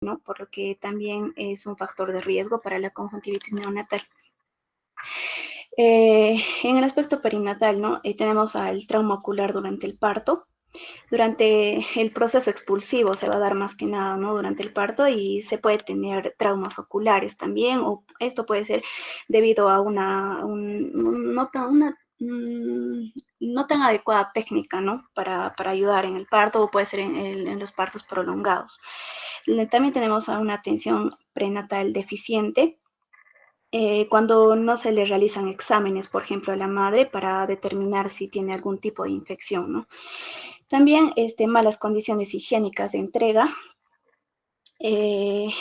¿no? Por lo que también es un factor de riesgo para la conjuntivitis neonatal. En el aspecto perinatal, ¿no? Tenemos al trauma ocular durante el parto. Durante el proceso expulsivo se va a dar más que nada, ¿no? Durante el parto, y se puede tener traumas oculares también, o esto puede ser debido a no tan adecuada técnica, ¿no? Para ayudar en el parto, o puede ser en los partos prolongados. También tenemos a una atención prenatal deficiente, cuando no se le realizan exámenes, por ejemplo, a la madre para determinar si tiene algún tipo de infección, ¿no? También malas condiciones higiénicas de entrega.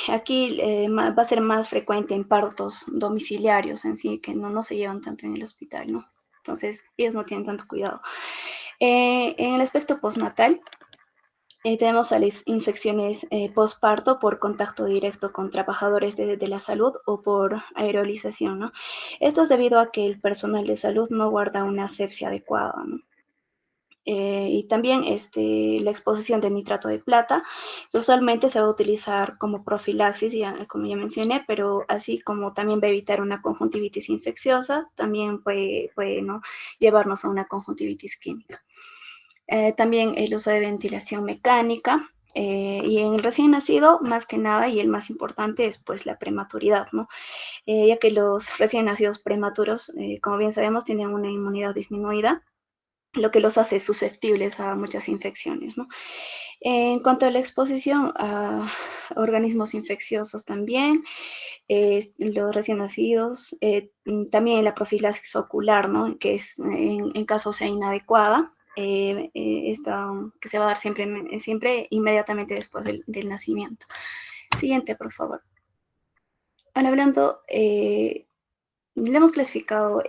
Aquí va a ser más frecuente en partos domiciliarios en sí, que no se llevan tanto en el hospital, ¿no? Entonces, ellos no tienen tanto cuidado. En el aspecto postnatal, tenemos a las infecciones postparto por contacto directo con trabajadores de la salud o por aerolización, ¿no? Esto es debido a que el personal de salud no guarda una asepsia adecuada, ¿no? Y también la exposición de nitrato de plata, que usualmente se va a utilizar como profilaxis, como ya mencioné, pero así como también va a evitar una conjuntivitis infecciosa, también puede ¿no? llevarnos a una conjuntivitis química. También el uso de ventilación mecánica, y en el recién nacido, más que nada, y el más importante es pues la prematuridad, ¿no? Ya que los recién nacidos prematuros, como bien sabemos, tienen una inmunidad disminuida, lo que los hace susceptibles a muchas infecciones, ¿no? En cuanto a la exposición a organismos infecciosos también, los recién nacidos, también la profilaxis ocular, ¿no? Que es en caso sea inadecuada, esta que se va a dar siempre inmediatamente después del nacimiento. Siguiente, por favor. Ahora hablando, le hemos clasificado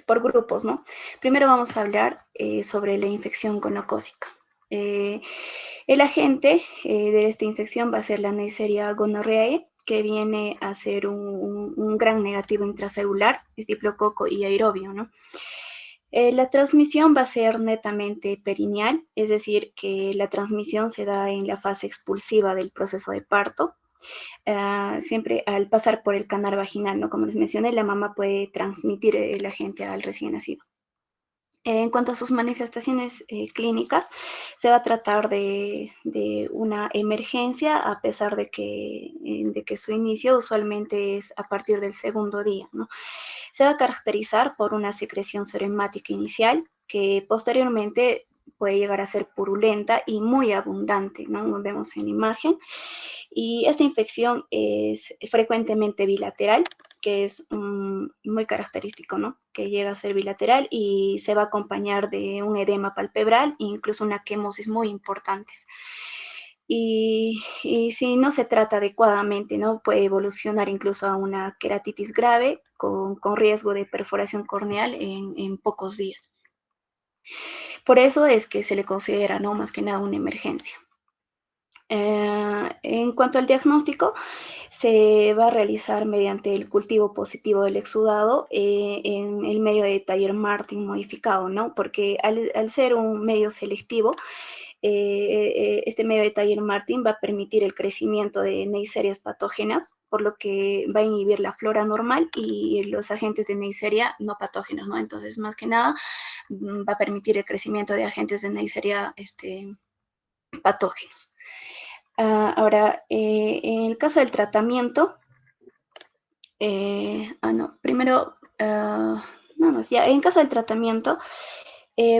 por grupos, ¿no? Primero vamos a hablar sobre la infección gonocócica. El agente de esta infección va a ser la Neisseria gonorrhoeae, que viene a ser un gran negativo intracelular, es diplococo y aerobio, ¿no? La transmisión va a ser netamente perineal, es decir, que la transmisión se da en la fase expulsiva del proceso de parto. Siempre al pasar por el canal vaginal, ¿no? Como les mencioné, la mamá puede transmitir el agente al recién nacido. En cuanto a sus manifestaciones clínicas, se va a tratar de una emergencia, a pesar de que su inicio usualmente es a partir del segundo día, ¿no? Se va a caracterizar por una secreción serohemática inicial, que posteriormente puede llegar a ser purulenta y muy abundante, ¿no? Como vemos en la imagen. Y esta infección es frecuentemente bilateral, que es muy característico, ¿no? Que llega a ser bilateral y se va a acompañar de un edema palpebral e incluso una quemosis muy importantes. Y si no se trata adecuadamente, ¿no? Puede evolucionar incluso a una queratitis grave con riesgo de perforación corneal en pocos días. Por eso es que se le considera, ¿no? Más que nada una emergencia. En cuanto al diagnóstico, se va a realizar mediante el cultivo positivo del exudado en el medio de Taylor-Martin modificado, ¿no? Porque al ser un medio selectivo, este medio de Taylor-Martin va a permitir el crecimiento de Neisserias patógenas, por lo que va a inhibir la flora normal y los agentes de Neisseria no patógenos, ¿no? Entonces, más que nada, va a permitir el crecimiento de agentes de Neisseria patógenos. Ahora, en el caso del tratamiento, primero, ya, en caso del tratamiento,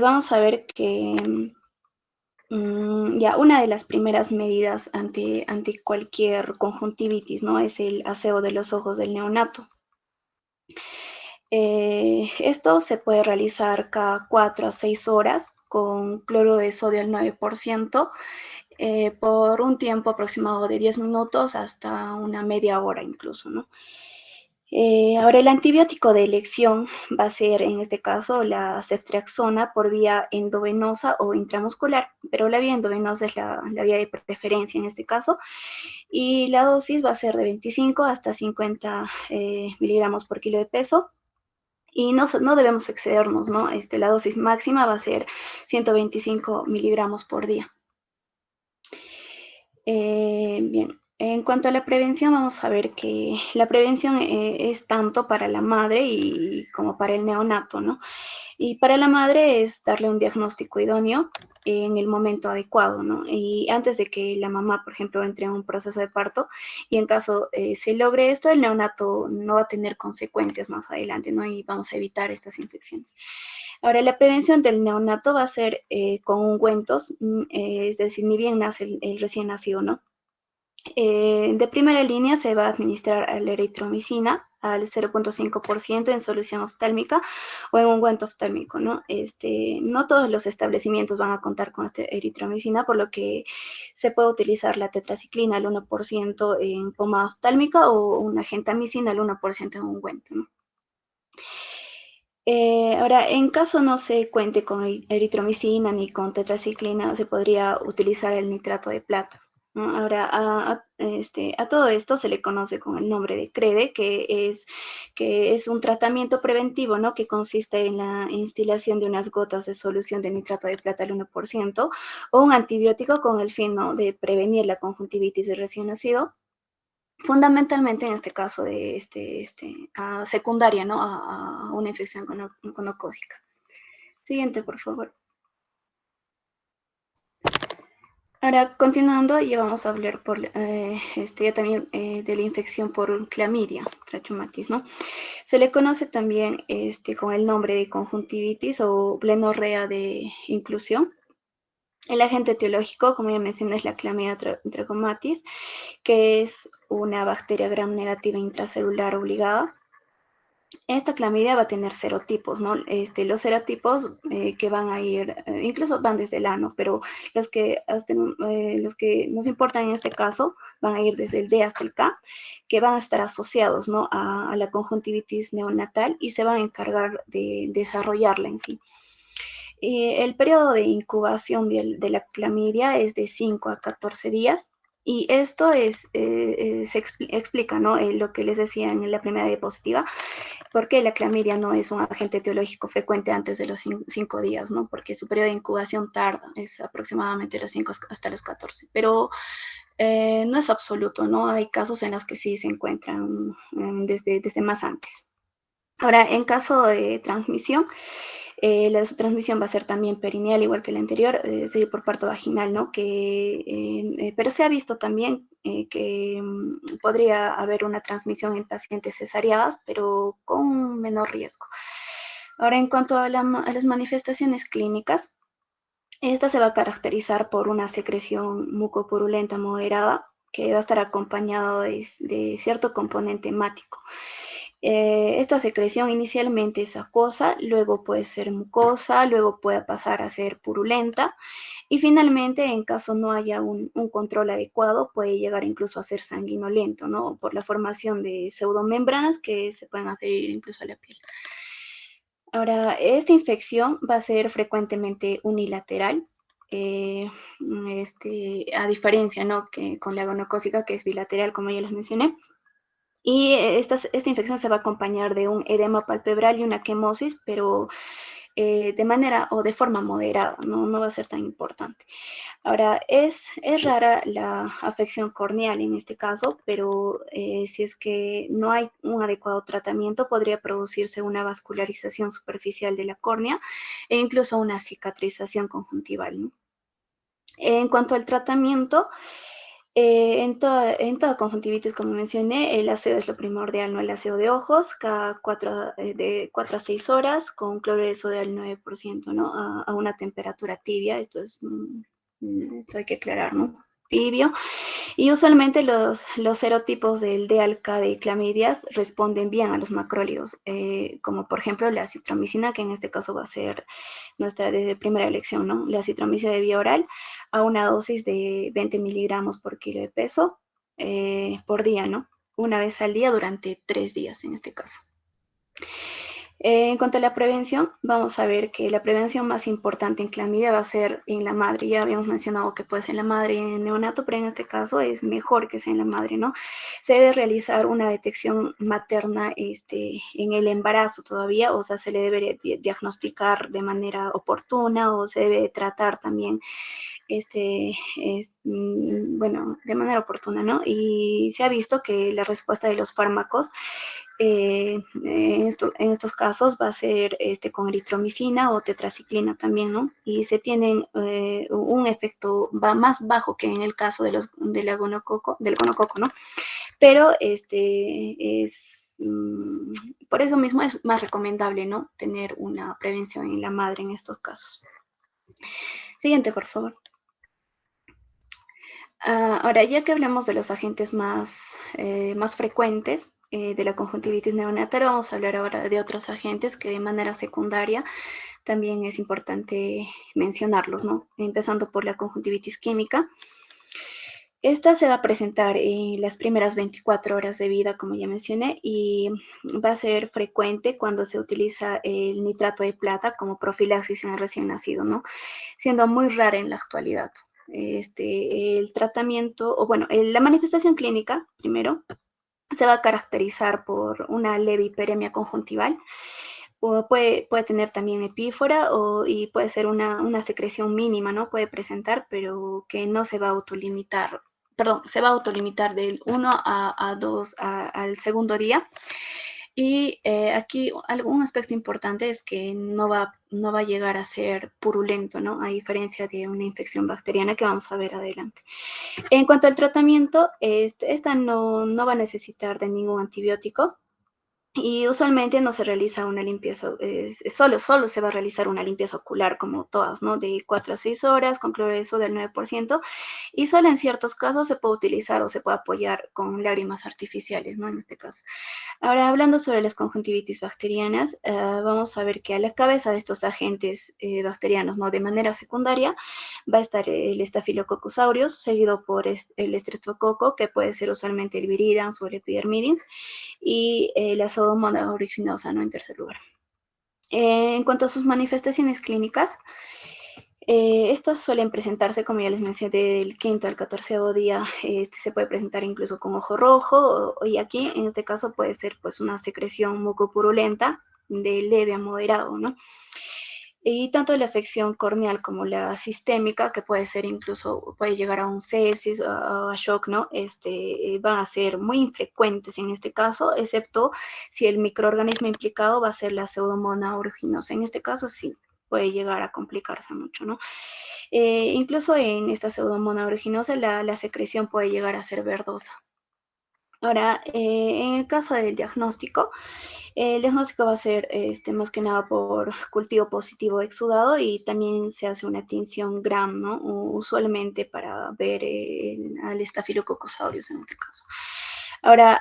vamos a ver que ya una de las primeras medidas ante cualquier conjuntivitis, ¿no? Es el aseo de los ojos del neonato. Esto se puede realizar cada 4 a 6 horas con cloro de sodio al 9%, por un tiempo aproximado de 10 minutos hasta una media hora incluso, ¿no? Ahora, el antibiótico de elección va a ser, en este caso, la ceftriaxona por vía endovenosa o intramuscular, pero la vía endovenosa es la vía de preferencia en este caso, y la dosis va a ser de 25 hasta 50 miligramos por kilo de peso, y no debemos excedernos, ¿no? La dosis máxima va a ser 125 miligramos por día. Bien, en cuanto a la prevención, vamos a ver que la prevención es tanto para la madre y como para el neonato, ¿no? Y para la madre es darle un diagnóstico idóneo en el momento adecuado, ¿no? Y antes de que la mamá, por ejemplo, entre en un proceso de parto, y en caso se logre esto, el neonato no va a tener consecuencias más adelante, ¿no? Y vamos a evitar estas infecciones. Ahora, la prevención del neonato va a ser con ungüentos, es decir, ni bien nace el recién nacido, ¿no? De primera línea se va a administrar la eritromicina al 0,5% en solución oftálmica o en ungüento oftálmico, ¿no? No todos los establecimientos van a contar con esta eritromicina, por lo que se puede utilizar la tetraciclina al 1% en pomada oftálmica o una gentamicina al 1% en ungüento, ¿no? Ahora, en caso no se cuente con eritromicina ni con tetraciclina, se podría utilizar el nitrato de plata, ¿no? Ahora, a todo esto se le conoce con el nombre de CREDE, que es un tratamiento preventivo, ¿no? Que consiste en la instilación de unas gotas de solución de nitrato de plata al 1% o un antibiótico con el fin, ¿no?, de prevenir la conjuntivitis del recién nacido, fundamentalmente en este caso de secundaria, ¿no? A una infección gonocócica. Siguiente, por favor. Ahora, continuando, ya vamos a hablar ya también de la infección por clamidia, trachomatis, ¿no? Se le conoce también con el nombre de conjuntivitis o blenorrea de inclusión. El agente etiológico, como ya mencioné, es la clamidia trachomatis, que es una bacteria gram negativa intracelular obligada. Esta clamidia va a tener serotipos, ¿no? Los serotipos que van a ir, incluso van desde el ano, pero los que nos importan en este caso van a ir desde el D hasta el K, que van a estar asociados, ¿no?, a la conjuntivitis neonatal y se van a encargar de desarrollarla en sí. El periodo de incubación de la clamidia es de 5 a 14 días. Y esto explica, ¿no?, lo que les decía en la primera diapositiva, porque la clamidia no es un agente etiológico frecuente antes de los 5 días, ¿no? Porque su periodo de incubación tarda, es aproximadamente los 5 hasta los 14. Pero no es absoluto, ¿no? Hay casos en los que sí se encuentran desde más antes. Ahora, en caso de transmisión, la transmisión va a ser también perineal, igual que la anterior, es decir, por parto vaginal, ¿no? Pero se ha visto también que podría haber una transmisión en pacientes cesariadas, pero con menor riesgo. Ahora, en cuanto a las manifestaciones clínicas, esta se va a caracterizar por una secreción mucopurulenta moderada, que va a estar acompañado de cierto componente hemático. Esta secreción inicialmente es acuosa, luego puede ser mucosa, luego puede pasar a ser purulenta y finalmente, en caso no haya un control adecuado, puede llegar incluso a ser sanguinolento, ¿no? Por la formación de pseudomembranas que se pueden adherir incluso a la piel. Ahora, esta infección va a ser frecuentemente unilateral, a diferencia, ¿no?, que con la gonocócica, que es bilateral, como ya les mencioné. Y esta infección se va a acompañar de un edema palpebral y una quemosis, pero de manera o de forma moderada, no va a ser tan importante. Ahora, es rara la afección corneal en este caso, pero si es que no hay un adecuado tratamiento, podría producirse una vascularización superficial de la córnea e incluso una cicatrización conjuntival, ¿no? En cuanto al tratamiento, en toda conjuntivitis, como mencioné, el aseo es lo primordial, ¿no? El aseo de ojos, de 4 a 6 horas, con cloruro de sodio al 9%, ¿no? A una temperatura tibia, esto hay que aclarar, ¿no? Tibio. Y usualmente los serotipos del D-alca de clamidias responden bien a los macrólidos, como por ejemplo la acitromicina, que en este caso va a ser nuestra de primera elección, ¿no? La acitromicina de vía oral a una dosis de 20 miligramos por kilo de peso por día, ¿no? Una vez al día durante 3 días en este caso. En cuanto a la prevención, vamos a ver que la prevención más importante en clamidia va a ser en la madre. Ya habíamos mencionado que puede ser en la madre y en el neonato, pero en este caso es mejor que sea en la madre, ¿no? Se debe realizar una detección materna en el embarazo todavía, o sea, se le debe diagnosticar de manera oportuna o se debe tratar también bueno, de manera oportuna, ¿no? Y se ha visto que la respuesta de los fármacos en estos casos va a ser con eritromicina o tetraciclina también, ¿no? Y se tienen un efecto más bajo que en el caso del gonococo, ¿no? Pero por eso mismo es más recomendable, ¿no? Tener una prevención en la madre en estos casos. Siguiente, por favor. Ahora, ya que hablamos de los agentes más frecuentes de la conjuntivitis neonatal, vamos a hablar ahora de otros agentes que de manera secundaria también es importante mencionarlos, ¿no? Empezando por la conjuntivitis química. Esta se va a presentar en las primeras 24 horas de vida, como ya mencioné, y va a ser frecuente cuando se utiliza el nitrato de plata como profilaxis en el recién nacido, ¿no? Siendo muy rara en la actualidad. El tratamiento, o bueno, la manifestación clínica, primero, se va a caracterizar por una leve hiperemia conjuntival, o puede tener también epífora y puede ser una secreción mínima, ¿no? Puede presentar, pero que no se va a autolimitar, perdón, se va a autolimitar del 1 a 2 al segundo día. Y aquí algún aspecto importante es que no va a llegar a ser purulento, ¿no? A diferencia de una infección bacteriana que vamos a ver adelante. En cuanto al tratamiento, esta no va a necesitar de ningún antibiótico. Y usualmente no se realiza una limpieza, solo se va a realizar una limpieza ocular como todas, ¿no? De 4 a 6 horas con cloruro de sodio del 9%, y solo en ciertos casos se puede utilizar o se puede apoyar con lágrimas artificiales, ¿no? En este caso. Ahora, hablando sobre las conjuntivitis bacterianas, vamos a ver que a la cabeza de estos agentes bacterianos, ¿no? De manera secundaria, va a estar el Staphylococcus aureus, seguido por el Streptococo, que puede ser usualmente el viridans o el epidermidis, y la Pseudomonas aeruginosa, ¿no? En tercer lugar. En cuanto a sus manifestaciones clínicas, estas suelen presentarse, como ya les mencioné, del quinto al 14º día. Se puede presentar incluso con ojo rojo, y aquí en este caso puede ser pues una secreción mucopurulenta de leve a moderado, ¿no? Y tanto la afección corneal como la sistémica, que puede ser incluso, puede llegar a un sepsis, a shock, ¿no? Van a ser muy infrecuentes en este caso, excepto si el microorganismo implicado va a ser la Pseudomonas aeruginosa. En este caso sí puede llegar a complicarse mucho, ¿no? Incluso en esta Pseudomonas aeruginosa la secreción puede llegar a ser verdosa. Ahora, en el caso del diagnóstico, el diagnóstico va a ser más que nada por cultivo positivo exudado, y también se hace una tinción Gram, ¿no? Usualmente para ver al Staphylococcus aureus en este caso. Ahora,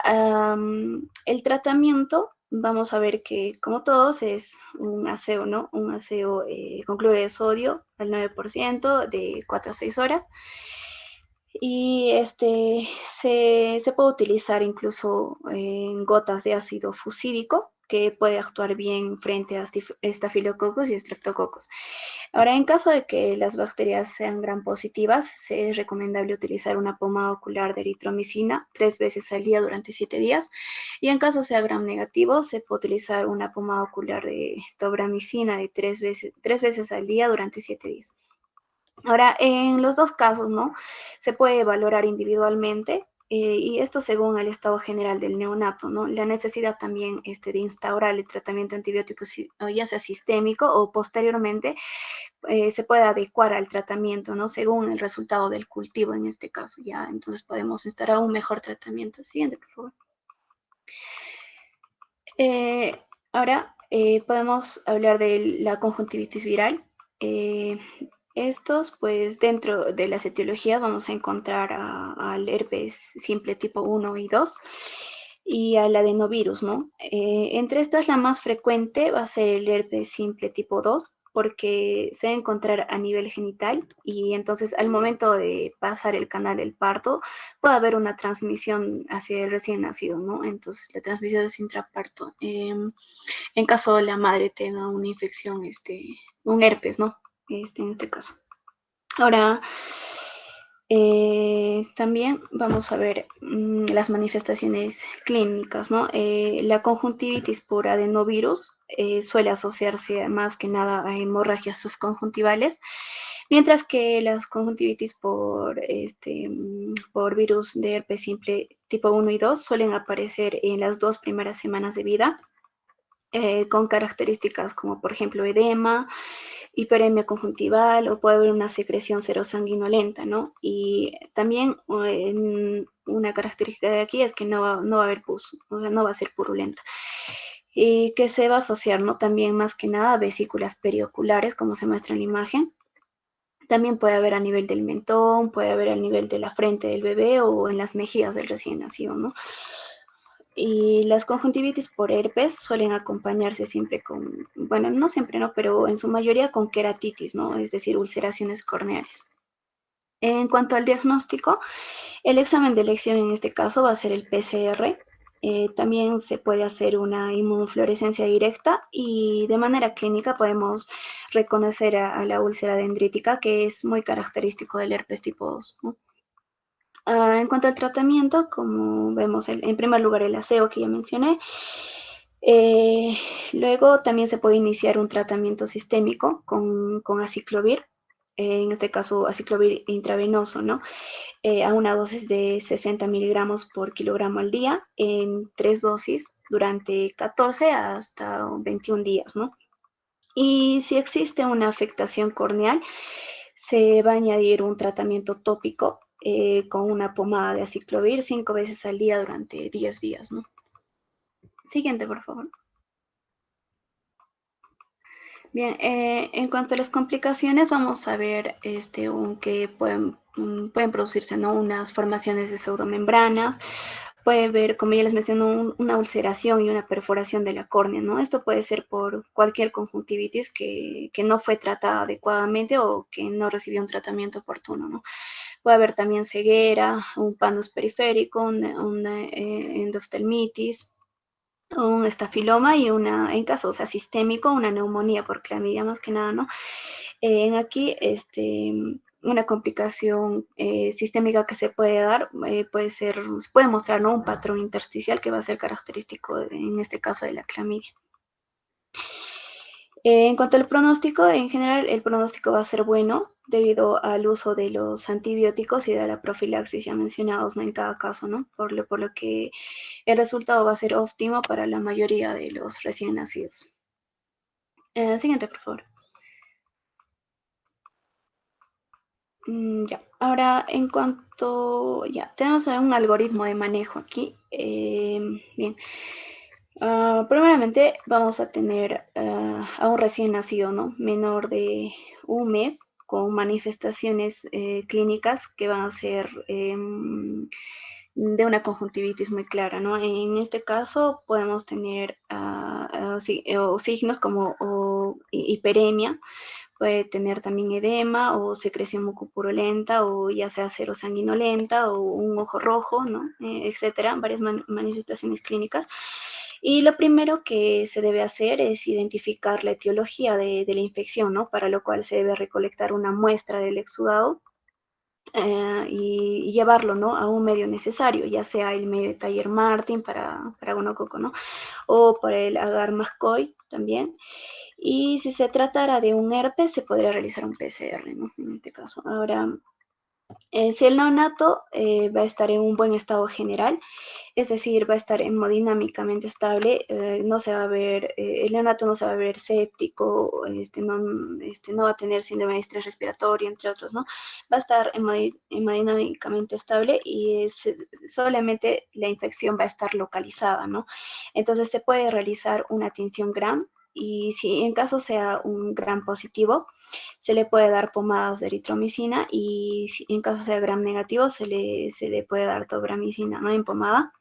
el tratamiento, vamos a ver que como todos es un aseo, ¿no? Un aseo con cloruro de sodio al 9% de 4 a 6 horas. Y se puede utilizar incluso en gotas de ácido fusídico, que puede actuar bien frente a estafilococos y estreptococos. Ahora, en caso de que las bacterias sean gram positivas, es recomendable utilizar una pomada ocular de eritromicina 3 veces al día durante 7 días. Y en caso sea gram negativo, se puede utilizar una pomada ocular de tobramicina de 3 veces al día durante 7 días. Ahora, en los dos casos, ¿no? Se puede valorar individualmente, y esto según el estado general del neonato, ¿no? La necesidad también de instaurar el tratamiento antibiótico, ya sea sistémico o posteriormente, se puede adecuar al tratamiento, ¿no? Según el resultado del cultivo en este caso, ya. Entonces podemos instaurar un mejor tratamiento. Siguiente, por favor. Ahora podemos hablar de la conjuntivitis viral. Estos, pues dentro de las etiologías vamos a encontrar al herpes simple tipo 1 y 2 y al adenovirus, ¿no? Entre estas la más frecuente va a ser el herpes simple tipo 2, porque se debe encontrar a nivel genital y entonces al momento de pasar el canal del parto puede haber una transmisión hacia el recién nacido, ¿no? Entonces la transmisión es intraparto. En caso de la madre tenga una infección, un herpes, ¿no? En este caso. Ahora, también vamos a ver las manifestaciones clínicas, ¿no? La conjuntivitis por adenovirus suele asociarse más que nada a hemorragias subconjuntivales, mientras que las conjuntivitis por virus de herpes simple tipo 1 y 2 suelen aparecer en las 2 primeras semanas de vida, con características como por ejemplo edema, hiperemia conjuntival o puede haber una secreción serosanguinolenta, ¿no? Y también una característica de aquí es que no va a haber pus, o sea, no va a ser purulenta. Y que se va a asociar, ¿no? También más que nada a vesículas perioculares, como se muestra en la imagen. También puede haber a nivel del mentón, puede haber a nivel de la frente del bebé o en las mejillas del recién nacido, ¿no? Y las conjuntivitis por herpes suelen acompañarse siempre con, bueno, no siempre, ¿no? Pero en su mayoría con queratitis, ¿no? Es decir, ulceraciones corneales. En cuanto al diagnóstico, el examen de elección en este caso va a ser el PCR. También se puede hacer una inmunofluorescencia directa y de manera clínica podemos reconocer a la úlcera dendrítica, que es muy característico del herpes tipo 2, ¿no? En cuanto al tratamiento, como vemos en primer lugar el aseo que ya mencioné, eh, luego también se puede iniciar un tratamiento sistémico con aciclovir, en este caso aciclovir intravenoso, ¿no? A una dosis de 60 miligramos por kilogramo al día en 3 dosis durante 14 hasta 21 días, ¿no? Y si existe una afectación corneal, se va a añadir un tratamiento tópico con una pomada de aciclovir 5 veces al día durante 10 días, ¿no? Siguiente, por favor. Bien, en cuanto a las complicaciones, vamos a ver que pueden producirse, ¿no? Unas formaciones de pseudomembranas, puede haber, como ya les mencioné, una ulceración y una perforación de la córnea, ¿no? Esto puede ser por cualquier conjuntivitis que no fue tratada adecuadamente o que no recibió un tratamiento oportuno, ¿no? Puede haber también ceguera, un panus periférico, una endoftalmitis, un estafiloma y en caso, o sea, sistémico, una neumonía por clamidia más que nada, ¿no? En aquí, una complicación sistémica que se puede dar puede mostrar, ¿no? Un patrón intersticial que va a ser característico en este caso de la clamidia. En cuanto al pronóstico, en general el pronóstico va a ser bueno debido al uso de los antibióticos y de la profilaxis ya mencionados, ¿no? En cada caso, ¿no? Por lo que el resultado va a ser óptimo para la mayoría de los recién nacidos. Siguiente, por favor. Ya, ahora en cuanto, ya, tenemos un algoritmo de manejo aquí. Bien, primeramente vamos a tener a un recién nacido, ¿no? Menor de un mes, con manifestaciones clínicas que van a ser de una conjuntivitis muy clara, ¿no? En este caso podemos tener signos como hiperemia, puede tener también edema o secreción mucopurulenta o ya sea serosanguinolenta o un ojo rojo, ¿no? Etcétera, varias manifestaciones clínicas. Y lo primero que se debe hacer es identificar la etiología de la infección, ¿no? Para lo cual se debe recolectar una muestra del exudado y llevarlo, ¿no? A un medio necesario, ya sea el medio de Taller Martin para gonococo, ¿no? O por el agar mascoy también. Y si se tratara de un herpes, se podría realizar un PCR, ¿no? En este caso. Ahora, si el neonato va a estar en un buen estado general, es decir, va a estar hemodinámicamente estable, no se va a ver, el neonato no se va a ver séptico, no va a tener síndrome de estrés respiratorio, entre otros, ¿no? Va a estar hemodinámicamente estable y solamente la infección va a estar localizada, ¿no? Entonces se puede realizar una tinción Gram y si en caso sea un Gram positivo, se le puede dar pomadas de eritromicina y si en caso sea Gram negativo, se le puede dar tobramicina, ¿no? En pomada.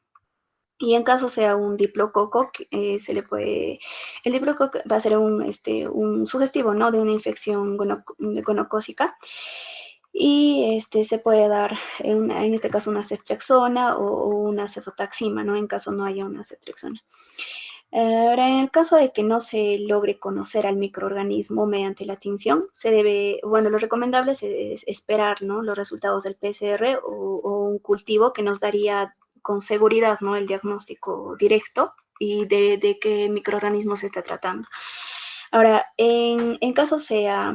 Y en caso sea un diplococo, el diplococo va a ser un sugestivo, ¿no? De una infección gonocócica. Y se puede dar, en este caso, una ceftriaxona o una cefotaxima, ¿no? En caso no haya una ceftriaxona. Ahora, en el caso de que no se logre conocer al microorganismo mediante la tinción, lo recomendable es esperar, ¿no? Los resultados del PCR o un cultivo que nos daría con seguridad, ¿no? El diagnóstico directo y de qué microorganismo se está tratando. Ahora, en caso sea,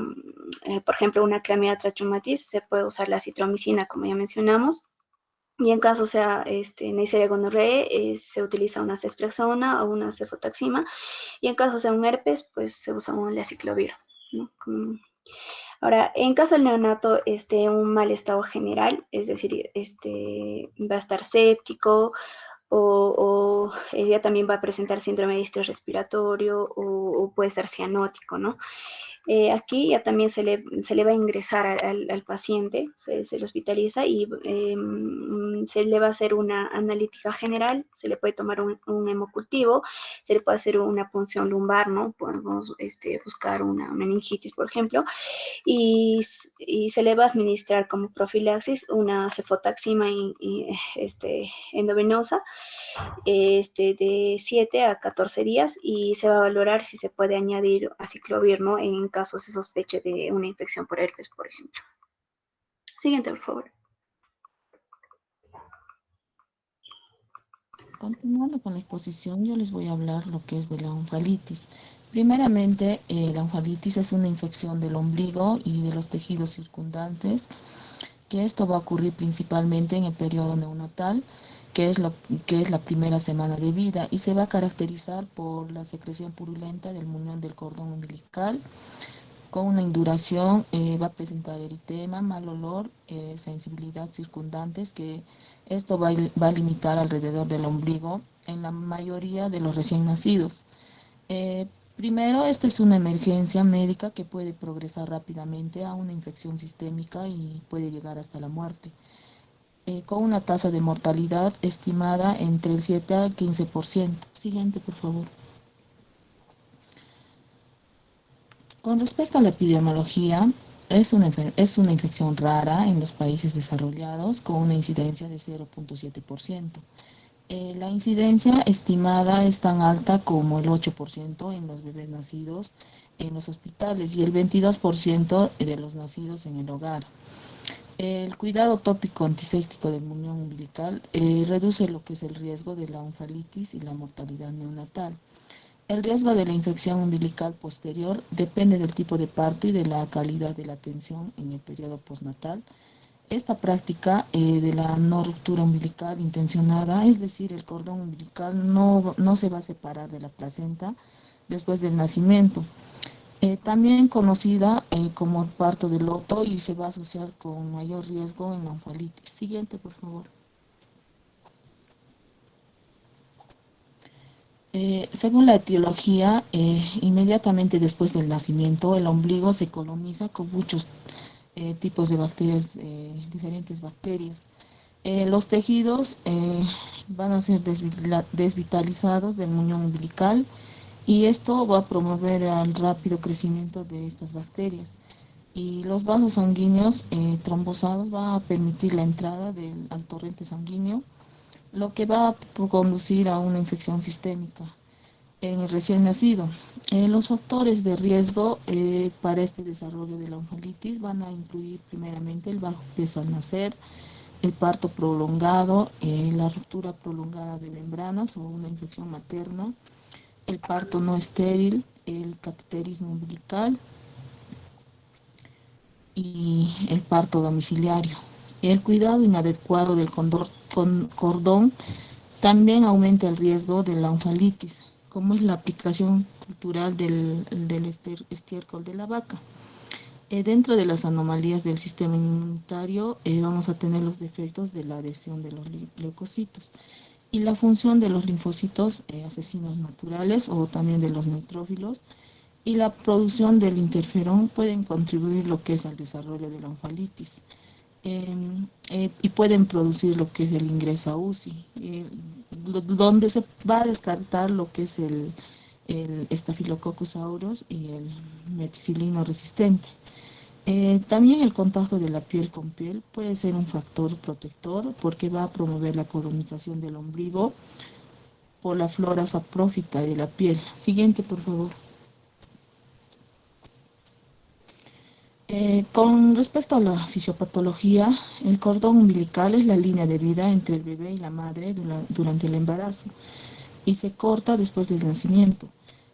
por ejemplo, una Chlamydia trachomatis, se puede usar la citromicina, como ya mencionamos, y en caso sea Neisseria gonorrhoeae, se utiliza una ceftriaxona o una cefotaxima, y en caso sea un herpes, pues se usa un laciclovir, ¿no? Ahora, en caso del neonato un mal estado general, es decir, va a estar séptico, o ella también va a presentar síndrome de distrés respiratorio o puede ser cianótico, ¿no? Aquí ya también se le va a ingresar al paciente, se le hospitaliza y se le va a hacer una analítica general, se le puede tomar un hemocultivo, se le puede hacer una punción lumbar, ¿no? Podemos buscar una meningitis, por ejemplo, y se le va a administrar como profilaxis una cefotaxima endovenosa de 7 a 14 días y se va a valorar si se puede añadir aciclovir, ¿no? En caso se sospeche de una infección por herpes, por ejemplo. Siguiente, por favor. Continuando con la exposición, yo les voy a hablar lo que es de la onfalitis. Primeramente, la onfalitis es una infección del ombligo y de los tejidos circundantes, que esto va a ocurrir principalmente en el periodo neonatal, que es la primera semana de vida, y se va a caracterizar por la secreción purulenta del muñón del cordón umbilical. Con una induración va a presentar eritema, mal olor, sensibilidad circundantes, que esto va a limitar alrededor del ombligo en la mayoría de los recién nacidos. Primero, esta es una emergencia médica que puede progresar rápidamente a una infección sistémica y puede llegar hasta la muerte, con una tasa de mortalidad estimada entre el 7 al 15%. Siguiente, por favor. Con respecto a la epidemiología, es una infección rara en los países desarrollados con una incidencia de 0.7%. La incidencia estimada es tan alta como el 8% en los bebés nacidos en los hospitales y el 22% de los nacidos en el hogar. El cuidado tópico antiséptico del muñón umbilical reduce lo que es el riesgo de la onfalitis y la mortalidad neonatal. El riesgo de la infección umbilical posterior depende del tipo de parto y de la calidad de la atención en el periodo postnatal. Esta práctica de la no ruptura umbilical intencionada, es decir, el cordón umbilical no se va a separar de la placenta después del nacimiento. También conocida como parto de loto, y se va a asociar con mayor riesgo en la onfalitis. Siguiente, por favor. Según la etiología, inmediatamente después del nacimiento, el ombligo se coloniza con muchos tipos de bacterias, diferentes bacterias. Los tejidos van a ser desvitalizados del muñón umbilical, y esto va a promover el rápido crecimiento de estas bacterias. Y los vasos sanguíneos trombosados van a permitir la entrada al torrente sanguíneo, lo que va a conducir a una infección sistémica en el recién nacido. Los factores de riesgo para este desarrollo de la onfalitis van a incluir primeramente el bajo peso al nacer, el parto prolongado, la ruptura prolongada de membranas o una infección materna, el parto no estéril, el cateterismo umbilical y el parto domiciliario. El cuidado inadecuado del cordón también aumenta el riesgo de la onfalitis, como es la aplicación cultural del estiércol de la vaca. Dentro de las anomalías del sistema inmunitario vamos a tener los defectos de la adhesión de los leucocitos y la función de los linfocitos asesinos naturales o también de los neutrófilos, y la producción del interferón pueden contribuir lo que es al desarrollo de la onfalitis. Y pueden producir lo que es el ingreso a UCI. donde se va a descartar lo que es el Staphylococcus aureus y el meticilino resistente. También el contacto de la piel con piel puede ser un factor protector porque va a promover la colonización del ombligo por la flora saprófita de la piel. Siguiente, por favor. Con respecto a la fisiopatología, el cordón umbilical es la línea de vida entre el bebé y la madre durante el embarazo y se corta después del nacimiento.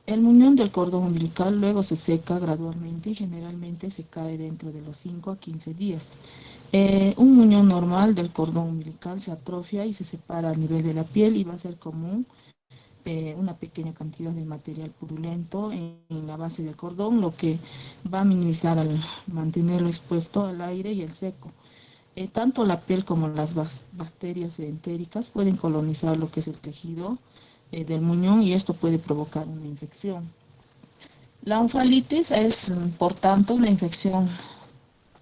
El muñón del cordón umbilical luego se seca gradualmente y generalmente se cae dentro de los 5 a 15 días. Un muñón normal del cordón umbilical se atrofia y se separa a nivel de la piel y va a ser común una pequeña cantidad de material purulento en la base del cordón, lo que va a minimizar al mantenerlo expuesto al aire y el seco. Tanto la piel como las bacterias entéricas pueden colonizar lo que es el tejido del muñón y esto puede provocar una infección. La onkalitis es, por tanto, una infección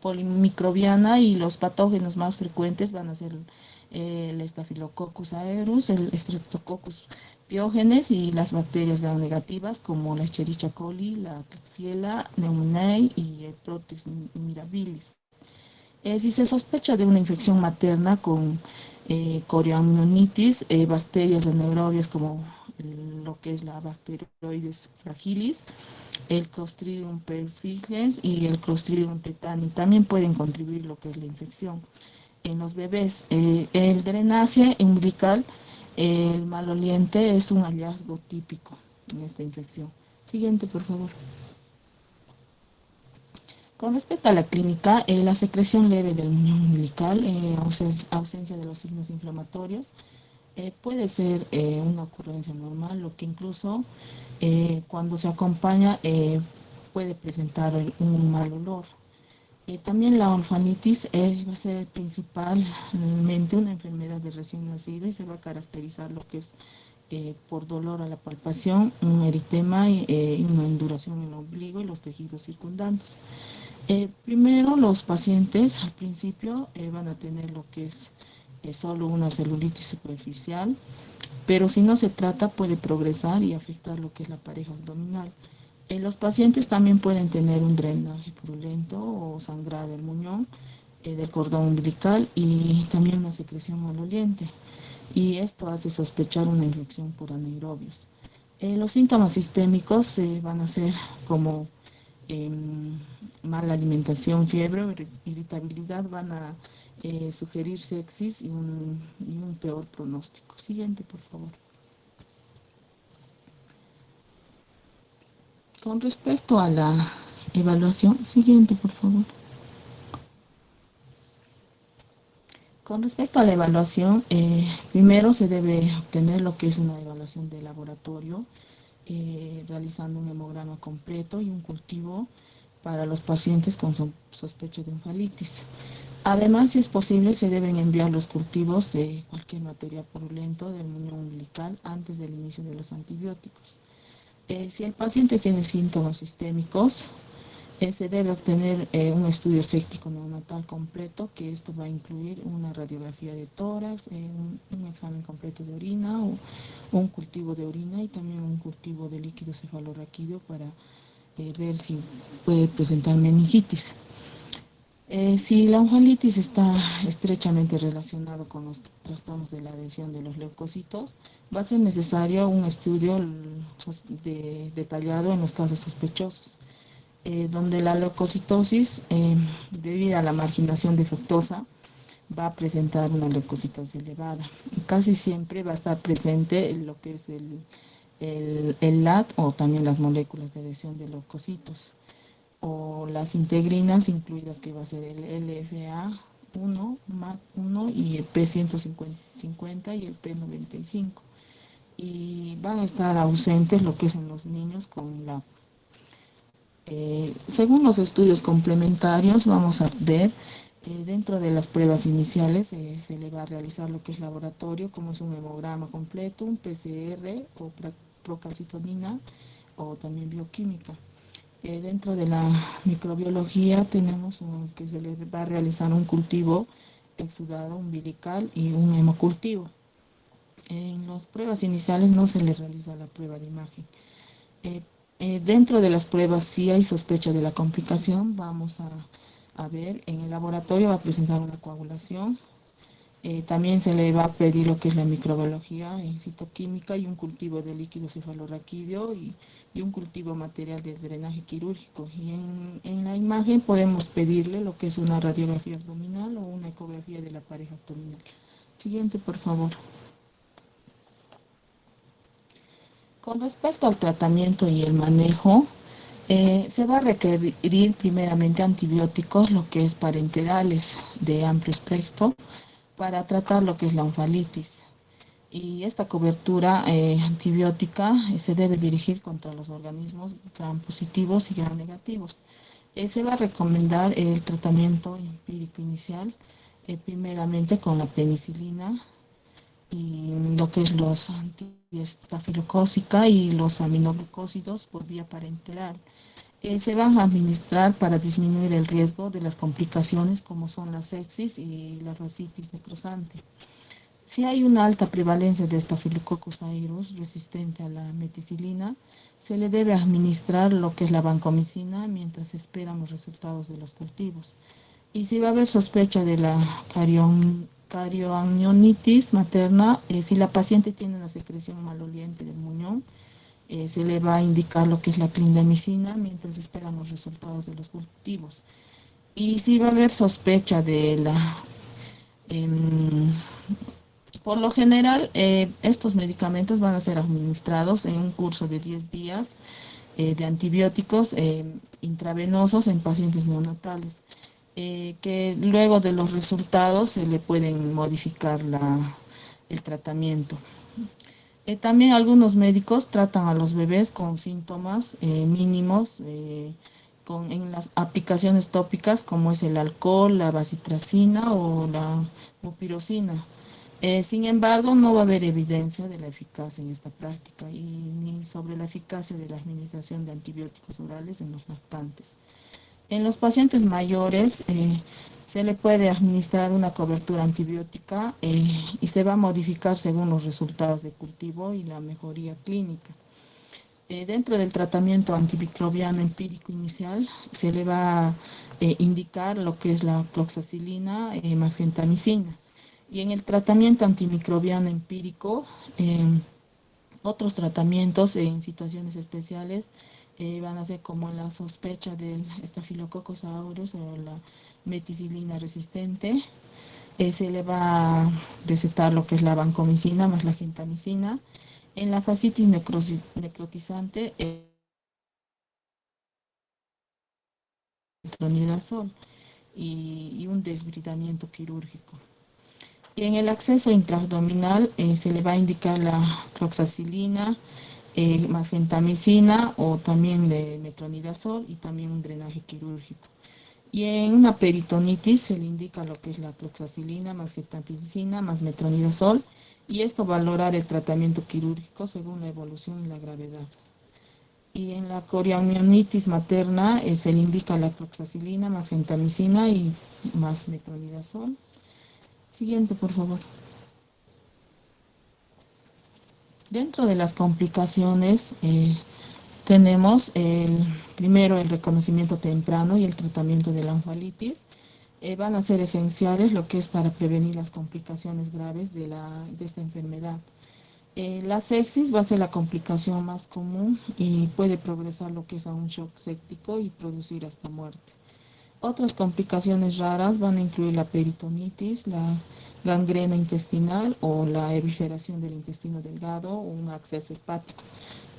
polimicrobiana y los patógenos más frecuentes van a ser el Staphylococcus aureus, el Streptococcus pyogenes y las bacterias gram-negativas como la Escherichia coli, la Klebsiella pneumoniae y el Proteus mirabilis. Si se sospecha de una infección materna con coriamnionitis, bacterias anaerobias como lo que es la Bacteroides fragilis, el Clostridium perfringens y el Clostridium tetani también pueden contribuir lo que es la infección. En los bebés, el drenaje umbilical, el maloliente es un hallazgo típico en esta infección. Siguiente, por favor. Con respecto a la clínica, la secreción leve del muñón umbilical, ausencia de los signos inflamatorios, puede ser una ocurrencia normal, lo que incluso cuando se acompaña puede presentar un mal olor. También la orfanitis va a ser principalmente una enfermedad de recién nacido y se va a caracterizar lo que es por dolor a la palpación, un eritema y una induración en el ombligo y los tejidos circundantes. Primero, los pacientes al principio van a tener lo que es solo una celulitis superficial, pero si no se trata puede progresar y afectar lo que es la pareja abdominal. Los pacientes también pueden tener un drenaje purulento o sangrar el muñón del cordón umbilical y también una secreción maloliente. Y esto hace sospechar una infección por anaerobios. Los síntomas sistémicos van a ser como mala alimentación, fiebre o irritabilidad, van a sugerir sepsis y un peor pronóstico. Siguiente, por favor. Con respecto a la evaluación, siguiente, por favor. Con respecto a la evaluación, primero se debe obtener lo que es una evaluación de laboratorio, realizando un hemograma completo y un cultivo para los pacientes con sospecha de encefalitis. Además, si es posible, se deben enviar los cultivos de cualquier material purulento del muñón umbilical antes del inicio de los antibióticos. Si el paciente tiene síntomas sistémicos, se debe obtener un estudio séptico neonatal completo, que esto va a incluir una radiografía de tórax, un examen completo de orina, o un cultivo de orina y también un cultivo de líquido cefalorraquídeo para ver si puede presentar meningitis. Si la onkalitis está estrechamente relacionado con los trastornos de la adhesión de los leucocitos, va a ser necesario un estudio detallado en los casos sospechosos, donde la leucocitosis, debido a la marginación defectuosa, va a presentar una leucocitosis elevada. Casi siempre va a estar presente lo que es el LAT o también las moléculas de adhesión de leucocitos o las integrinas incluidas, que va a ser el LFA1, MAT1 y el P150 y el P95. Y van a estar ausentes lo que es en los niños con la... según los estudios complementarios, vamos a ver dentro de las pruebas iniciales se le va a realizar lo que es laboratorio, como es un hemograma completo, un PCR o procalcitonina o también bioquímica. Dentro de la microbiología tenemos que se le va a realizar un cultivo exudado umbilical y un hemocultivo. En las pruebas iniciales no se le realiza la prueba de imagen. Eh, Dentro de las pruebas, si hay sospecha de la complicación, vamos a ver, en el laboratorio va a presentar una coagulación. También se le va a pedir lo que es la microbiología en citoquímica y un cultivo de líquido cefalorraquídeo y un cultivo material de drenaje quirúrgico. Y en la imagen podemos pedirle lo que es una radiografía abdominal o una ecografía de la pareja abdominal. Siguiente, por favor. Con respecto al tratamiento y el manejo, se va a requerir primeramente antibióticos, lo que es parenterales de amplio espectro, para tratar lo que es la onkalitis. Y esta cobertura antibiótica se debe dirigir contra los organismos gram positivos y gram negativos. Se va a recomendar el tratamiento empírico inicial, primeramente con la penicilina y lo que es los antiestafilocócica y los aminoglucósidos por vía parenteral. Se van a administrar para disminuir el riesgo de las complicaciones como son la sepsis y la fascitis necrosante. Si hay una alta prevalencia de Staphylococcus aureus resistente a la meticilina, se le debe administrar lo que es la vancomicina mientras se esperan los resultados de los cultivos. Y si va a haber sospecha de la carioamnionitis materna, si la paciente tiene una secreción maloliente del muñón, se le va a indicar lo que es la clindamicina mientras esperan los resultados de los cultivos. Y si va a haber sospecha de la em, por lo general, estos medicamentos van a ser administrados en un curso de 10 días de antibióticos intravenosos en pacientes neonatales, que luego de los resultados se le pueden modificar el tratamiento. También algunos médicos tratan a los bebés con síntomas mínimos en las aplicaciones tópicas como es el alcohol, la bacitracina o la mupirocina. Sin embargo, no va a haber evidencia de la eficacia en esta práctica y ni sobre la eficacia de la administración de antibióticos orales en los lactantes. En los pacientes mayores se le puede administrar una cobertura antibiótica y se va a modificar según los resultados de cultivo y la mejoría clínica. Dentro del tratamiento antimicrobiano empírico inicial se le va a indicar lo que es la cloxacilina más gentamicina. Y en el tratamiento antimicrobiano empírico, otros tratamientos en situaciones especiales van a ser como la sospecha del Staphylococcus aureus o la meticilina resistente. Se le va a recetar lo que es la vancomicina más la gentamicina. En la fascitis necrotizante, metronidazol y un desbridamiento quirúrgico. Y en el acceso intraabdominal se le va a indicar la cloxacilina más gentamicina o también de metronidazol y también un drenaje quirúrgico. Y en una peritonitis se le indica lo que es la cloxacilina más gentamicina más metronidazol y esto valorar el tratamiento quirúrgico según la evolución y la gravedad. Y en la coriamnionitis materna se le indica la cloxacilina más gentamicina y más metronidazol. Siguiente, por favor. Dentro de las complicaciones tenemos primero el reconocimiento temprano y el tratamiento de la onkalitis. Van a ser esenciales lo que es para prevenir las complicaciones graves de esta enfermedad. La sepsis va a ser la complicación más común y puede progresar lo que es a un shock séptico y producir hasta muerte. Otras complicaciones raras van a incluir la peritonitis, la gangrena intestinal o la evisceración del intestino delgado o un absceso hepático.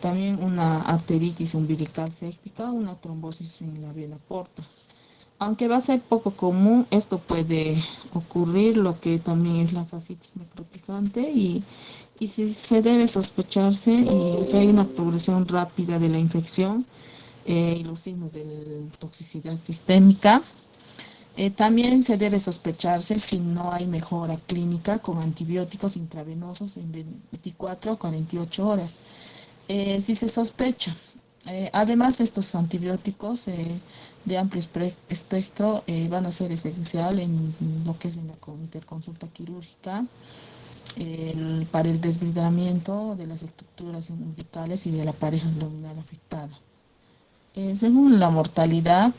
También una arteritis umbilical séptica, una trombosis en la vena porta. Aunque va a ser poco común, esto puede ocurrir, lo que también es la fascitis necrotizante y si se debe sospecharse y si hay una progresión rápida de la infección y los signos de toxicidad sistémica, también se debe sospecharse si no hay mejora clínica con antibióticos intravenosos en 24 a 48 horas. Si se sospecha. Además, estos antibióticos de amplio espectro van a ser esencial en lo que es en la interconsulta quirúrgica para el desvidramiento de las estructuras umbilicales y de la pareja abdominal afectada. Según la mortalidad,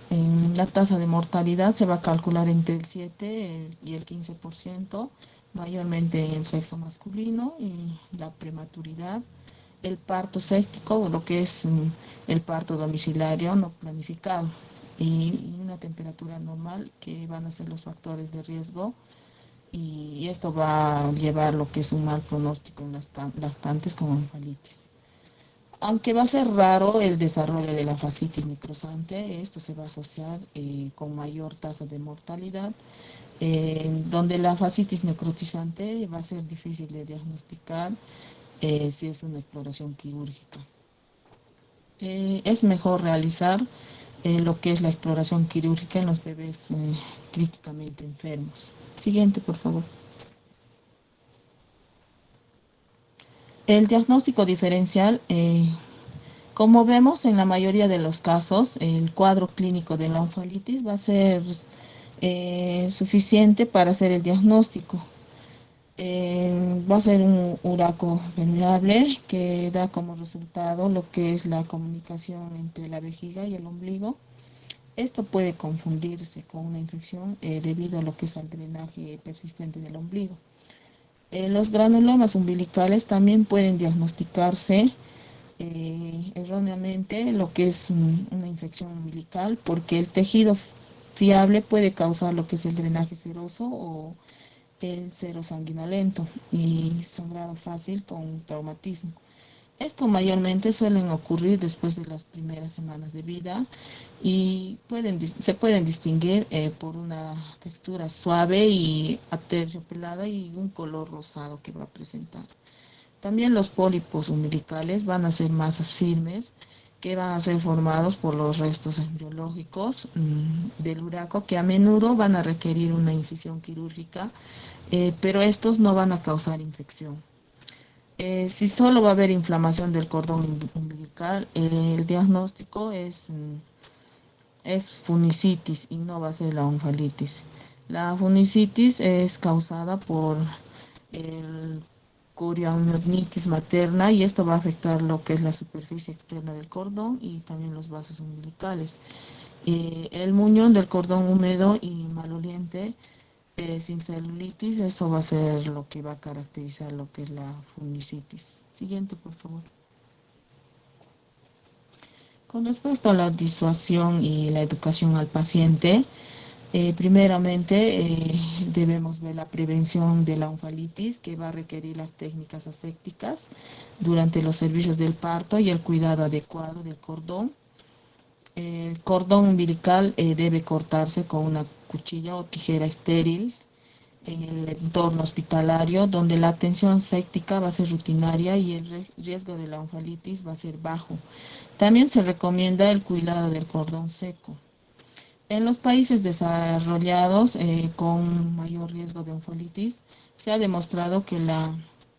la tasa de mortalidad se va a calcular entre el 7 y el 15%, mayormente en el sexo masculino, y la prematuridad, el parto séptico, lo que es el parto domiciliario no planificado, y una temperatura normal, que van a ser los factores de riesgo, y esto va a llevar lo que es un mal pronóstico en las lactantes con encefalitis. Aunque va a ser raro el desarrollo de la fascitis necrosante, esto se va a asociar con mayor tasa de mortalidad, donde la fascitis necrotizante va a ser difícil de diagnosticar si es una exploración quirúrgica. Es mejor realizar lo que es la exploración quirúrgica en los bebés críticamente enfermos. Siguiente, por favor. El diagnóstico diferencial, como vemos en la mayoría de los casos, el cuadro clínico de la oncolitis va a ser suficiente para hacer el diagnóstico. Va a ser un uraco permeable que da como resultado lo que es la comunicación entre la vejiga y el ombligo. Esto puede confundirse con una infección debido a lo que es al drenaje persistente del ombligo. Los granulomas umbilicales también pueden diagnosticarse erróneamente lo que es una infección umbilical, porque el tejido fiable puede causar lo que es el drenaje seroso o el sero sanguinolento y sangrado fácil con traumatismo. Esto mayormente suelen ocurrir después de las primeras semanas de vida y se pueden distinguir por una textura suave y aterciopelada y un color rosado que va a presentar. También los pólipos umbilicales van a ser masas firmes que van a ser formados por los restos embriológicos del uraco, que a menudo van a requerir una incisión quirúrgica, pero estos no van a causar infección. Si solo va a haber inflamación del cordón umbilical, el diagnóstico es funicitis y no va a ser la oncalitis. La funicitis es causada por el curiamnionitis materna, y esto va a afectar lo que es la superficie externa del cordón y también los vasos umbilicales. El muñón del cordón húmedo y maloliente sin celulitis, eso va a ser lo que va a caracterizar lo que es la funicitis. Siguiente, por favor. Con respecto a la disuasión y la educación al paciente, primeramente debemos ver la prevención de la oncalitis, que va a requerir las técnicas asépticas durante los servicios del parto y el cuidado adecuado del cordón. El cordón umbilical debe cortarse con una cuchilla o tijera estéril en el entorno hospitalario, donde la atención séptica va a ser rutinaria y el riesgo de la oncalitis va a ser bajo. También se recomienda el cuidado del cordón seco. En los países desarrollados con mayor riesgo de oncolitis, se ha demostrado que la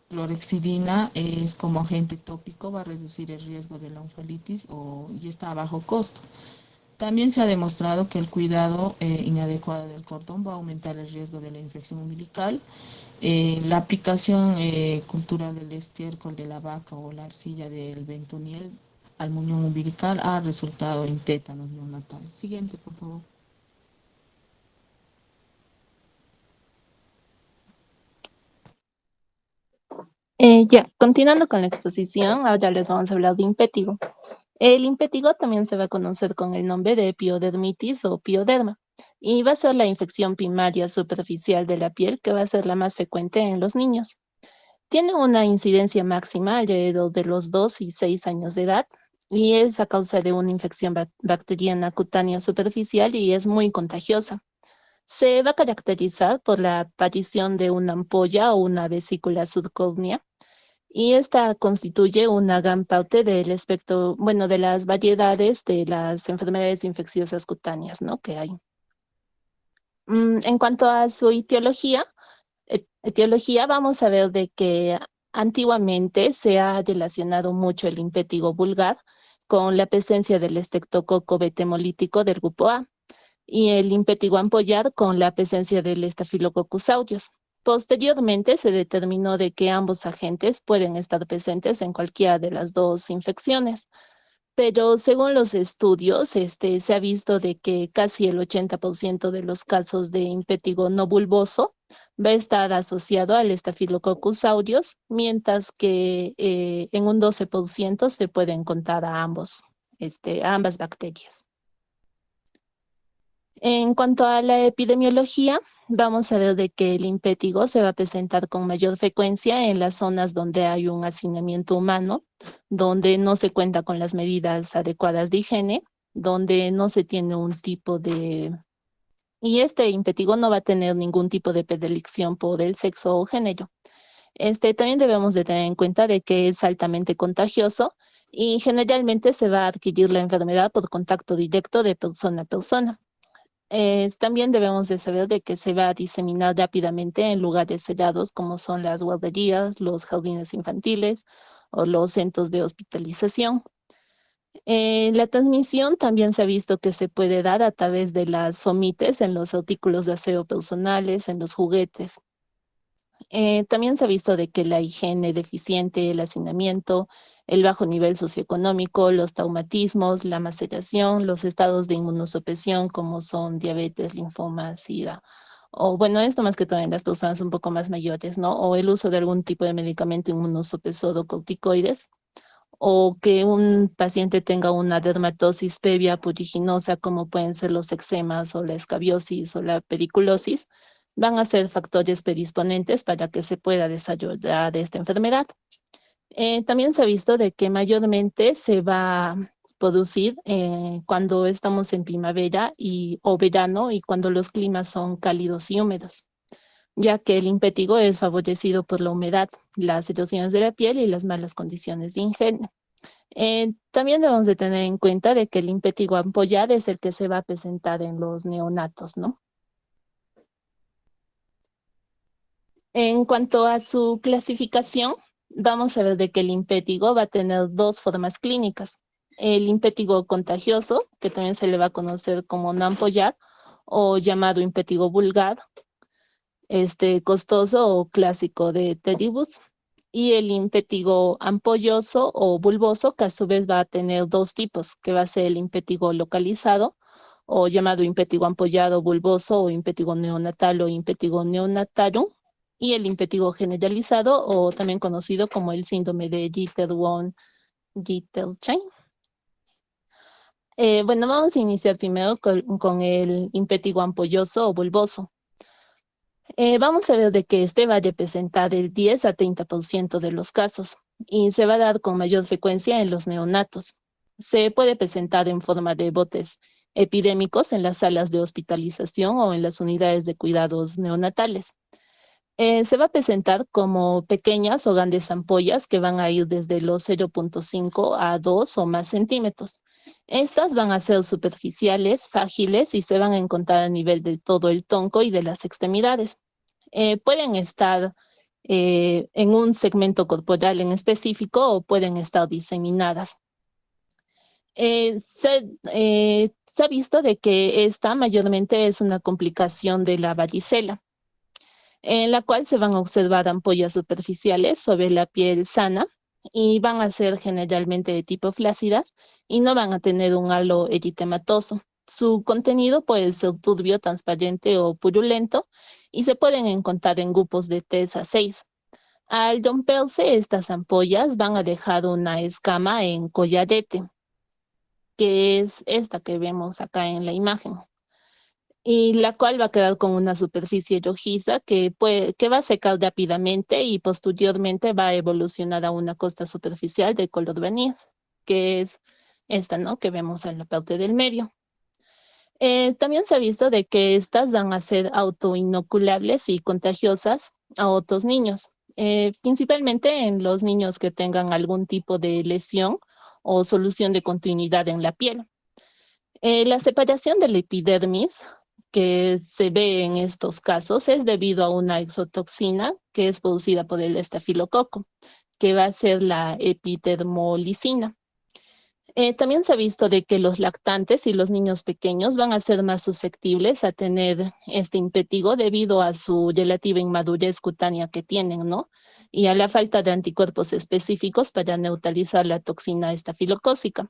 clorexidina es como agente tópico, va a reducir el riesgo de la oncolitis y está a bajo costo. También se ha demostrado que el cuidado inadecuado del cordón va a aumentar el riesgo de la infección umbilical. La aplicación cultural del estiércol de la vaca o la arcilla del bentonil al muñón umbilical ha resultado en tétanos neonatales. Siguiente, por favor. Ya, continuando con la exposición, ahora les vamos a hablar de impétigo. El impétigo también se va a conocer con el nombre de piodermitis o pioderma, y va a ser la infección primaria superficial de la piel que va a ser la más frecuente en los niños. Tiene una incidencia máxima alrededor de los 2 y 6 años de edad, y es a causa de una infección bacteriana cutánea superficial y es muy contagiosa. Se va a caracterizar por la aparición de una ampolla o una vesícula subcutánea, y esta constituye una gran parte del espectro, bueno, de las variedades de las enfermedades infecciosas cutáneas, ¿no? Que hay. En cuanto a su etiología, vamos a ver de que antiguamente se ha relacionado mucho el impétigo vulgar con la presencia del estreptococo betemolítico del grupo A y el impétigo ampollar con la presencia del Staphylococcus aureus. Posteriormente se determinó de que ambos agentes pueden estar presentes en cualquiera de las dos infecciones, pero según los estudios, se ha visto de que casi el 80% de los casos de impétigo no bulboso va a estar asociado al Staphylococcus aureus, mientras que en un 12% se pueden contar a a ambas bacterias. En cuanto a la epidemiología, vamos a ver de que el impétigo se va a presentar con mayor frecuencia en las zonas donde hay un hacinamiento humano, donde no se cuenta con las medidas adecuadas de higiene, donde no se tiene un tipo de... Y este impétigo no va a tener ningún tipo de predilección por el sexo o género. También debemos de tener en cuenta de que es altamente contagioso y generalmente se va a adquirir la enfermedad por contacto directo de persona a persona. También debemos de saber de que se va a diseminar rápidamente en lugares sellados como son las guarderías, los jardines infantiles o los centros de hospitalización. La transmisión también se ha visto que se puede dar a través de las fomites en los artículos de aseo personales, en los juguetes. También se ha visto de que la higiene deficiente, el hacinamiento, el bajo nivel socioeconómico, los traumatismos, la maceración, los estados de inmunosupresión como son diabetes, linfoma, SIDA, o bueno, esto más que todo en las personas un poco más mayores, ¿no? O el uso de algún tipo de medicamento inmunosupresor o corticoides, o que un paciente tenga una dermatosis previa pruriginosa, como pueden ser los eczemas o la escabiosis o la periculosis, van a ser factores predisponentes para que se pueda desarrollar esta enfermedad. También se ha visto de que mayormente se va a producir cuando estamos en primavera o verano y cuando los climas son cálidos y húmedos, ya que el impétigo es favorecido por la humedad, las erosiones de la piel y las malas condiciones de higiene. También debemos de tener en cuenta de que el impétigo ampollar es el que se va a presentar en los neonatos, ¿no? En cuanto a su clasificación, vamos a ver de que el impétigo va a tener dos formas clínicas. El impétigo contagioso, que también se le va a conocer como no ampollar, o llamado impétigo vulgar, costoso o clásico de Teribus, y el impétigo ampolloso o bulboso, que a su vez va a tener dos tipos, que va a ser el impétigo localizado, o llamado impétigo ampollado bulboso, o impétigo neonatal o impétigo neonatarum, y el impétigo generalizado, o también conocido como el síndrome de Jitter-Wong-Jitter-Chain. Bueno, vamos a iniciar primero con el impétigo ampolloso o bulboso. Vamos a ver de que va a representar el 10 a 30% de los casos y se va a dar con mayor frecuencia en los neonatos. Se puede presentar en forma de botes epidémicos en las salas de hospitalización o en las unidades de cuidados neonatales. Se va a presentar como pequeñas o grandes ampollas que van a ir desde los 0.5 a 2 o más centímetros. Estas van a ser superficiales, frágiles y se van a encontrar a nivel de todo el tronco y de las extremidades. Pueden estar en un segmento corporal en específico o pueden estar diseminadas. Se ha visto de que esta mayormente es una complicación de la varicela, en la cual se van a observar ampollas superficiales sobre la piel sana y van a ser generalmente de tipo flácidas y no van a tener un halo eritematoso. Su contenido puede ser turbio, transparente o purulento y se pueden encontrar en grupos de 3 a 6. Al romperse, estas ampollas van a dejar una escama en collarete, que es esta que vemos acá en la imagen, y la cual va a quedar con una superficie rojiza que va a secar rápidamente y posteriormente va a evolucionar a una costa superficial de color verniz, que es esta, ¿no? Que vemos en la parte del medio. También se ha visto de que estas van a ser autoinoculables y contagiosas a otros niños, principalmente en los niños que tengan algún tipo de lesión o solución de continuidad en la piel. La separación de la epidermis que se ve en estos casos es debido a una exotoxina que es producida por el estafilococo, que va a ser la epidermolicina. También se ha visto de que los lactantes y los niños pequeños van a ser más susceptibles a tener este impétigo debido a su relativa inmadurez cutánea que tienen, ¿no? Y a la falta de anticuerpos específicos para neutralizar la toxina estafilocócica.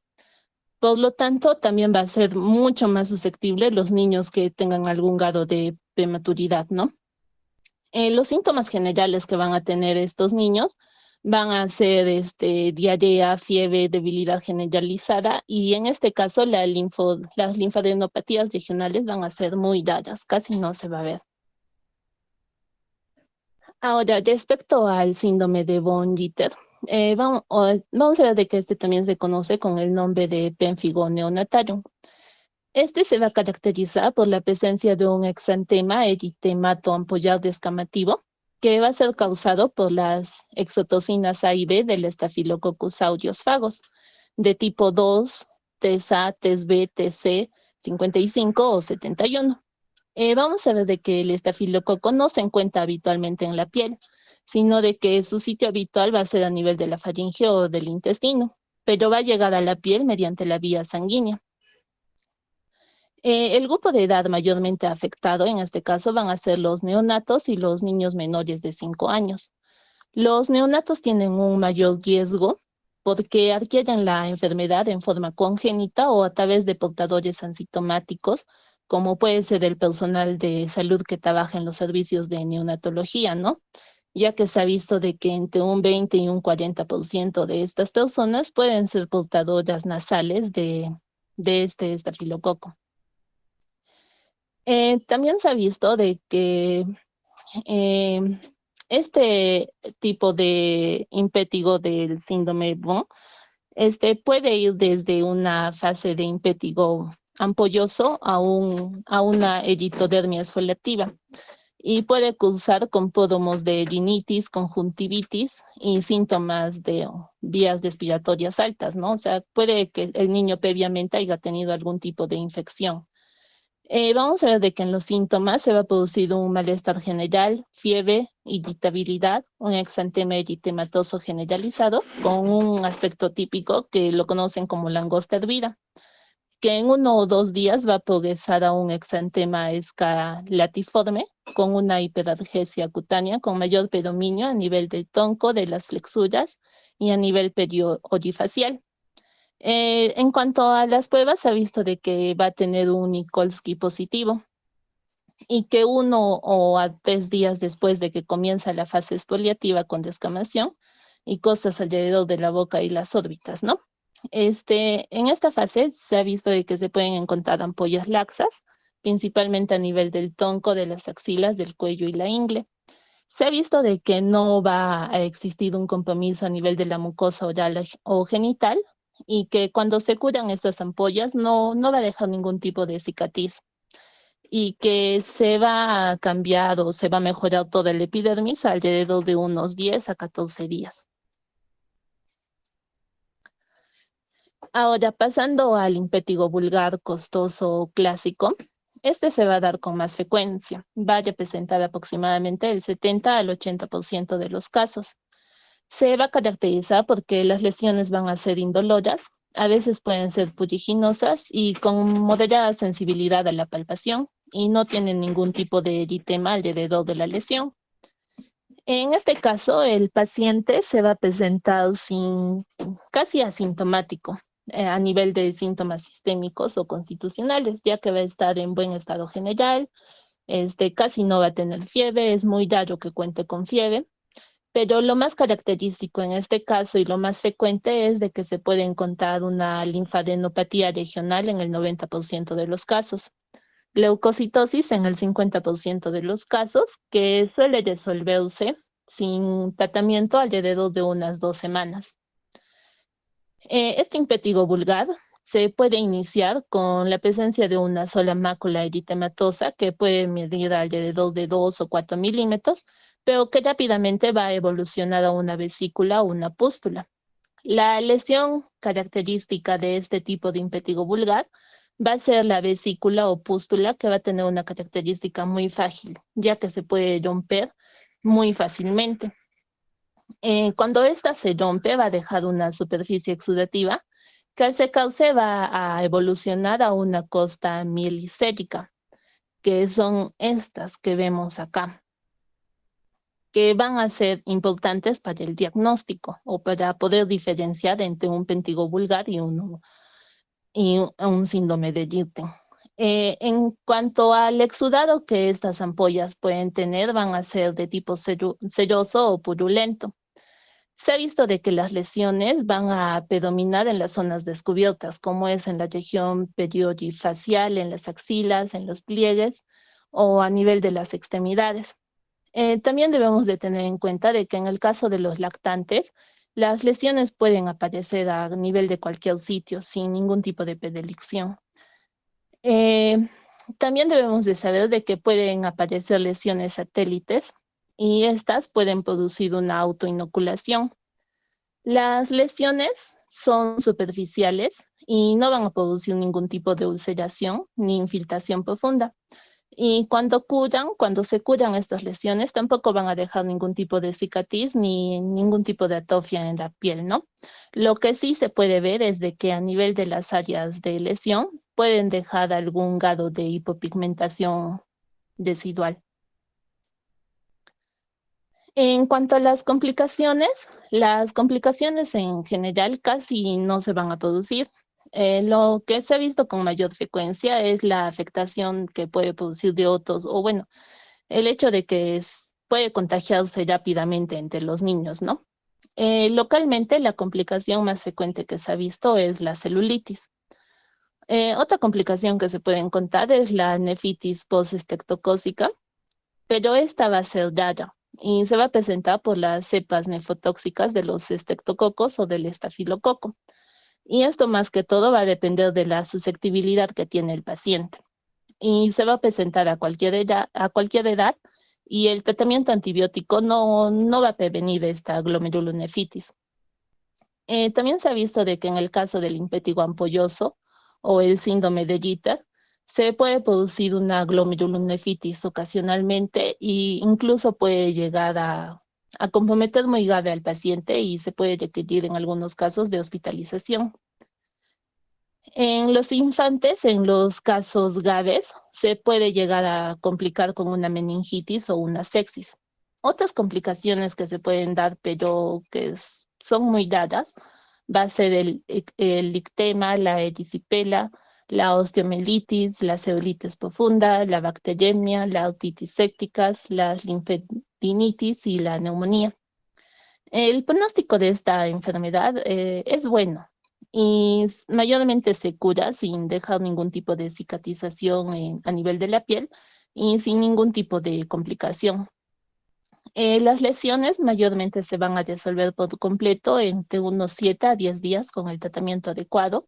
Por lo tanto, también va a ser mucho más susceptible los niños que tengan algún grado de prematuridad, ¿no? Los síntomas generales que van a tener estos niños van a ser diarrea, fiebre, debilidad generalizada y en este caso las linfadenopatías regionales van a ser muy raras, casi no se va a ver. Ahora, respecto al síndrome de von Jitter, vamos a ver de que este también se conoce con el nombre de pemphigo neonatarum. Este se va a caracterizar por la presencia de un exantema eritemato ampollar descamativo, que va a ser causado por las exotocinas A y B del Staphylococcus aureus fagos, de tipo 2, TSA, TSB, TC, 55 o 71. Vamos a ver de que el estafilococo no se encuentra habitualmente en la piel, sino de que su sitio habitual va a ser a nivel de la faringe o del intestino, pero va a llegar a la piel mediante la vía sanguínea. El grupo de edad mayormente afectado en este caso van a ser los neonatos y los niños menores de 5 años. Los neonatos tienen un mayor riesgo porque adquieren la enfermedad en forma congénita o a través de portadores asintomáticos, como puede ser el personal de salud que trabaja en los servicios de neonatología, ¿no? Ya que se ha visto de que entre un 20 y un 40% de estas personas pueden ser portadoras nasales de este estafilococo. También se ha visto de que eh, este tipo de impétigo del síndrome Von puede ir desde una fase de impétigo ampolloso a una eritodermia esfoliativa y puede cursar con pódomos de rinitis, conjuntivitis y síntomas de vías respiratorias altas, ¿no? O sea, puede que el niño previamente haya tenido algún tipo de infección. Vamos a ver de que en los síntomas se va a producir un malestar general, fiebre, irritabilidad, un exantema eritematoso generalizado con un aspecto típico que lo conocen como langosta hervida, que en 1 o 2 días va a progresar a un exantema escalatiforme con una hiperalgesia cutánea con mayor predominio a nivel del tronco, de las flexuras y a nivel perioodifacial. En cuanto a las pruebas, se ha visto de que va a tener un Nikolsky positivo y que 1 o a 3 días después de que comienza la fase exfoliativa con descamación y costas alrededor de la boca y las órbitas, ¿no? En esta fase se ha visto de que se pueden encontrar ampollas laxas, principalmente a nivel del tronco, de las axilas, del cuello y la ingle. Se ha visto de que no va a existir un compromiso a nivel de la mucosa oral o genital y que cuando se curan estas ampollas no va a dejar ningún tipo de cicatriz y que se va a cambiar o se va a mejorar toda la epidermis alrededor de unos 10 a 14 días. Ahora, pasando al impétigo vulgar costoso clásico, este se va a dar con más frecuencia. Va a representar aproximadamente el 70 al 80% de los casos. Se va a caracterizar porque las lesiones van a ser indoloras, a veces pueden ser puriginosas y con moderada sensibilidad a la palpación y no tienen ningún tipo de eritema alrededor de la lesión. En este caso, el paciente se va a presentar casi asintomático a nivel de síntomas sistémicos o constitucionales, ya que va a estar en buen estado general, casi no va a tener fiebre, es muy raro que cuente con fiebre, pero lo más característico en este caso y lo más frecuente es de que se puede encontrar una linfadenopatía regional en el 90% de los casos, leucocitosis en el 50% de los casos, que suele resolverse sin tratamiento alrededor de unas 2 semanas. Este impétigo vulgar se puede iniciar con la presencia de una sola mácula eritematosa que puede medir alrededor de 2 o 4 milímetros, pero que rápidamente va a evolucionar a una vesícula o una pústula. La lesión característica de este tipo de impétigo vulgar va a ser la vesícula o pústula, que va a tener una característica muy frágil, ya que se puede romper muy fácilmente. Cuando esta se rompe, va a dejar una superficie exudativa Calce-cauce va a evolucionar a una costa mielicética, que son estas que vemos acá, que van a ser importantes para el diagnóstico o para poder diferenciar entre un pentigo vulgar y un síndrome de Gitten. En cuanto al exudado que estas ampollas pueden tener, van a ser de tipo selloso o purulento. Se ha visto de que las lesiones van a predominar en las zonas descubiertas, como es en la región periodifacial, en las axilas, en los pliegues o a nivel de las extremidades. También debemos de tener en cuenta de que en el caso de los lactantes, las lesiones pueden aparecer a nivel de cualquier sitio sin ningún tipo de predilección. También debemos de saber de que pueden aparecer lesiones satélites y estas pueden producir una autoinoculación. Las lesiones son superficiales y no van a producir ningún tipo de ulceración ni infiltración profunda. Y cuando se curan estas lesiones, tampoco van a dejar ningún tipo de cicatriz ni ningún tipo de atrofia en la piel, ¿no? Lo que sí se puede ver es de que a nivel de las áreas de lesión pueden dejar algún grado de hipopigmentación residual. En cuanto a las complicaciones en general casi no se van a producir. Lo que se ha visto con mayor frecuencia es la afectación que puede producir de otros, o bueno, el hecho de que puede contagiarse rápidamente entre los niños, ¿no? Localmente, la complicación más frecuente que se ha visto es la celulitis. Otra complicación que se puede encontrar es la nefritis postestreptocócica, pero esta va a ser rara y se va a presentar por las cepas nefotóxicas de los estreptococos o del estafilococo. Y esto más que todo va a depender de la susceptibilidad que tiene el paciente. Y se va a presentar a cualquier edad y el tratamiento antibiótico no va a prevenir esta glomerulonefritis. También se ha visto de que en el caso del impétigo ampolloso o el síndrome de Gitter, se puede producir una glomerulonefritis ocasionalmente e incluso puede llegar a comprometer muy grave al paciente y se puede requerir en algunos casos de hospitalización. En los infantes, en los casos graves, se puede llegar a complicar con una meningitis o una sepsis. Otras complicaciones que se pueden dar, pero que son muy dadas, va a ser el ictema, la erisipela, la osteomielitis, la celulitis profunda, la bacteriemia, la otitis sépticas, la linfadenitis y la neumonía. El pronóstico de esta enfermedad es bueno y mayormente se cura sin dejar ningún tipo de cicatrización a nivel de la piel y sin ningún tipo de complicación. Las lesiones mayormente se van a resolver por completo entre unos 7 a 10 días con el tratamiento adecuado.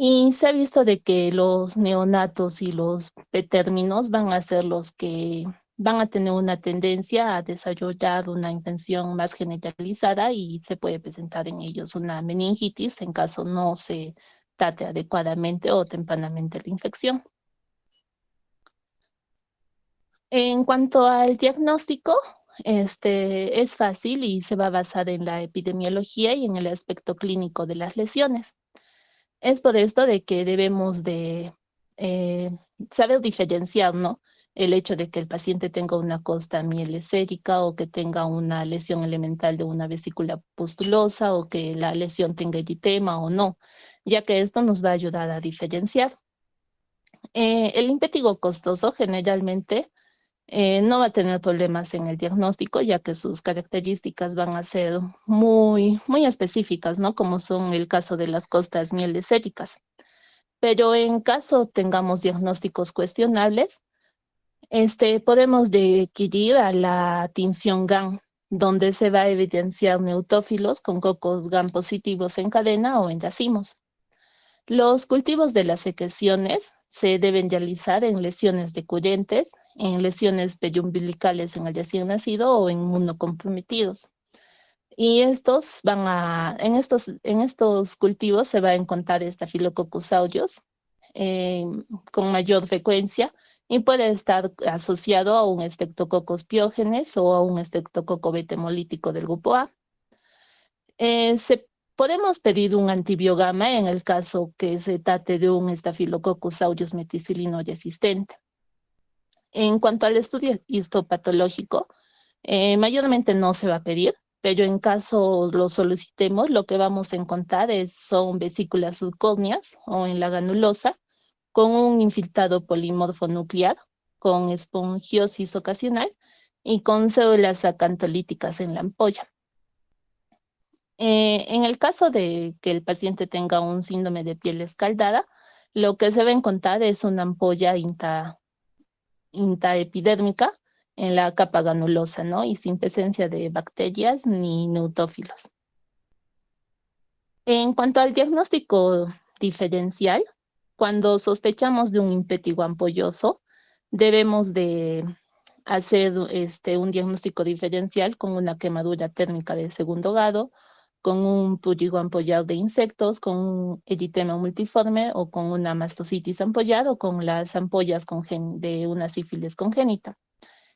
Y se ha visto de que los neonatos y los pretérminos van a ser los que van a tener una tendencia a desarrollar una infección más generalizada y se puede presentar en ellos una meningitis en caso no se trate adecuadamente o tempranamente la infección. En cuanto al diagnóstico, es fácil y se va a basar en la epidemiología y en el aspecto clínico de las lesiones. Es por esto de que debemos de saber diferenciar, ¿no? El hecho de que el paciente tenga una costa mielesérica o que tenga una lesión elemental de una vesícula pustulosa o que la lesión tenga eritema o no, ya que esto nos va a ayudar a diferenciar. El impétigo costoso generalmente no va a tener problemas en el diagnóstico, ya que sus características van a ser muy específicas, ¿no? Como son el caso de las costas mieleséricas. Pero en caso tengamos diagnósticos cuestionables, podemos requerir a la tinción GAN, donde se va a evidenciar neutófilos con cocos GAN positivos en cadena o en racimos. Los cultivos de las secreciones se deben realizar en lesiones decurrentes, en lesiones periumbilicales en el recién nacido o en inmunocomprometidos. Y en estos cultivos se va a encontrar Staphylococcus aureus con mayor frecuencia y puede estar asociado a un Streptococcus pyogenes o a un Streptococcus beta hemolítico del grupo A. Se Podemos pedir un antibiograma en el caso que se trate de un Staphylococcus aureus meticilino resistente. En cuanto al estudio histopatológico, mayormente no se va a pedir, pero en caso lo solicitemos, lo que vamos a encontrar son vesículas subcórneas o en la granulosa, con un infiltrado polimorfo nuclear, con espongiosis ocasional y con células acantolíticas en la ampolla. En el caso de que el paciente tenga un síndrome de piel escaldada, lo que se va a encontrar es una ampolla intraepidérmica en la capa granulosa, ¿no? Y sin presencia de bacterias ni neutrófilos. En cuanto al diagnóstico diferencial, cuando sospechamos de un impétigo ampolloso, debemos de hacer un diagnóstico diferencial con una quemadura térmica de segundo grado, con un prurigo ampollar de insectos, con un eritema multiforme o con una mastocitis ampollar o con las ampollas de una sífilis congénita.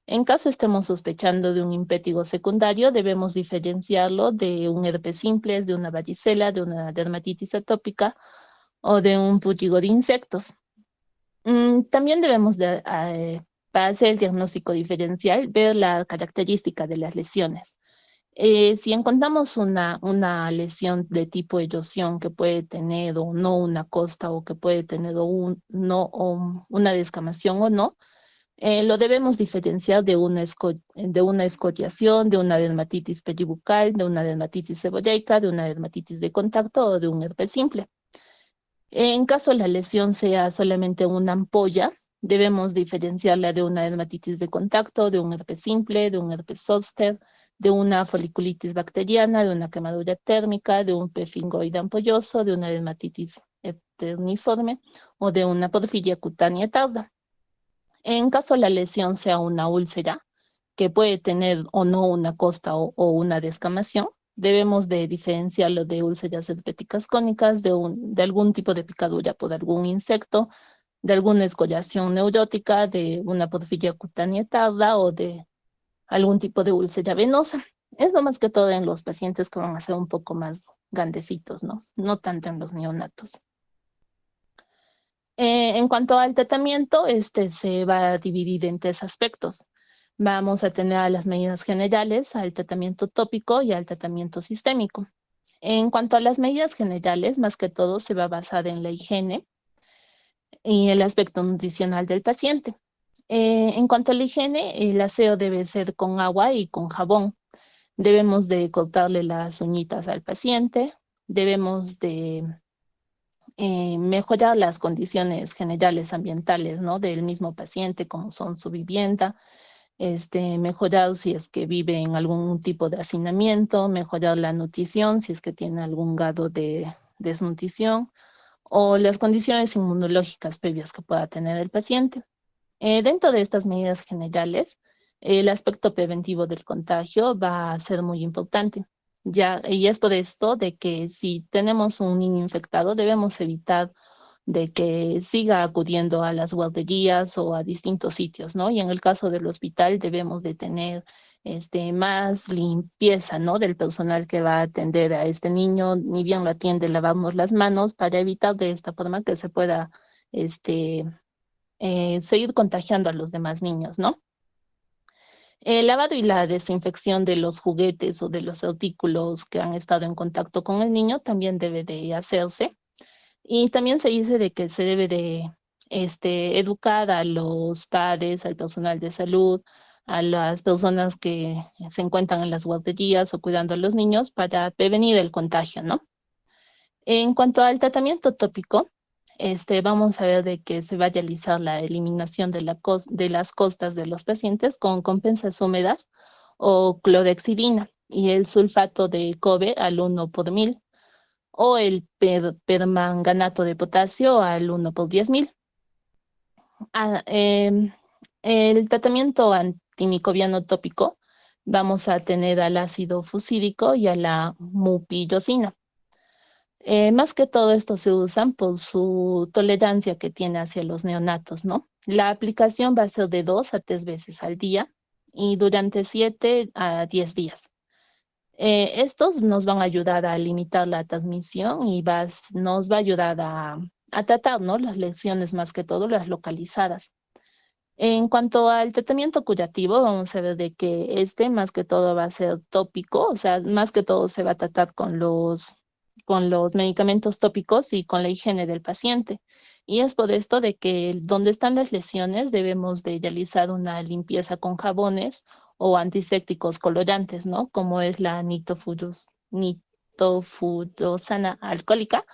En caso estemos sospechando de un impétigo secundario, debemos diferenciarlo de un herpes simplex, de una varicela, de una dermatitis atópica o de un prurigo de insectos. También debemos, para hacer el diagnóstico diferencial, ver la característica de las lesiones. Si encontramos una lesión de tipo erosión que puede tener o no una costa o que puede tener una descamación o no, lo debemos diferenciar de una escoriación, de una dermatitis peribucal, de una dermatitis seborreica, de una dermatitis de contacto o de un herpes simple. En caso la lesión sea solamente una ampolla, debemos diferenciarla de una dermatitis de contacto, de un herpes simple, de un herpes zóster, de una foliculitis bacteriana, de una quemadura térmica, de un P. fingoide ampolloso, de una dermatitis eterniforme o de una porfiria cutánea tarda. En caso la lesión sea una úlcera, que puede tener o no una costa o una descamación, debemos de diferenciarlo de úlceras herpéticas cónicas, de algún tipo de picadura por algún insecto, de alguna escoriación neurótica, de una porfiria cutánea tarda o de algún tipo de úlcera venosa. Es lo más que todo en los pacientes que van a ser un poco más grandecitos, ¿no? No tanto en los neonatos. En cuanto al tratamiento, se va a dividir en 3 aspectos. Vamos a tener a las medidas generales, al tratamiento tópico y al tratamiento sistémico. En cuanto a las medidas generales, más que todo se va a basar en la higiene y el aspecto nutricional del paciente. En cuanto a la higiene, el aseo debe ser con agua y con jabón. Debemos de cortarle las uñitas al paciente, debemos de mejorar las condiciones generales ambientales, ¿no? Del mismo paciente, como son su vivienda, mejorar si es que vive en algún tipo de hacinamiento, mejorar la nutrición si es que tiene algún grado de desnutrición o las condiciones inmunológicas previas que pueda tener el paciente. Dentro de estas medidas generales, el aspecto preventivo del contagio va a ser muy importante. Y es por esto de que si tenemos un niño infectado, debemos evitar de que siga acudiendo a las guarderías o a distintos sitios, ¿no? Y en el caso del hospital debemos de tener más limpieza, ¿no? Del personal que va a atender a este niño, ni bien lo atiende, lavarnos las manos para evitar de esta forma que se pueda seguir contagiando a los demás niños, ¿no? El lavado y la desinfección de los juguetes o de los artículos que han estado en contacto con el niño también debe de hacerse. Y también se dice de que se debe de educar a los padres, al personal de salud, a las personas que se encuentran en las guarderías o cuidando a los niños para prevenir el contagio, ¿no? En cuanto al tratamiento tópico, vamos a ver de que se va a realizar la eliminación de las costas de los pacientes con compensas húmedas o clorhexidina y el sulfato de cobre al 1/1000 o el permanganato de potasio al 1/10,000. El tratamiento antimicrobiano tópico vamos a tener al ácido fusídico y a la mupirocina. Más que todo esto se usan por su tolerancia que tiene hacia los neonatos, ¿no? La aplicación va a ser de 2 a 3 veces al día y durante 7 a 10 días. Estos nos van a ayudar a limitar la transmisión y nos va a ayudar a tratar, ¿no?, las lesiones, más que todo las localizadas. En cuanto al tratamiento curativo, vamos a ver de que este más que todo va a ser tópico, o sea, más que todo se va a tratar con los medicamentos tópicos y con la higiene del paciente. Y es por esto de que donde están las lesiones debemos de realizar una limpieza con jabones o antisépticos colorantes, ¿no? Como es la nitofurosana alcohólica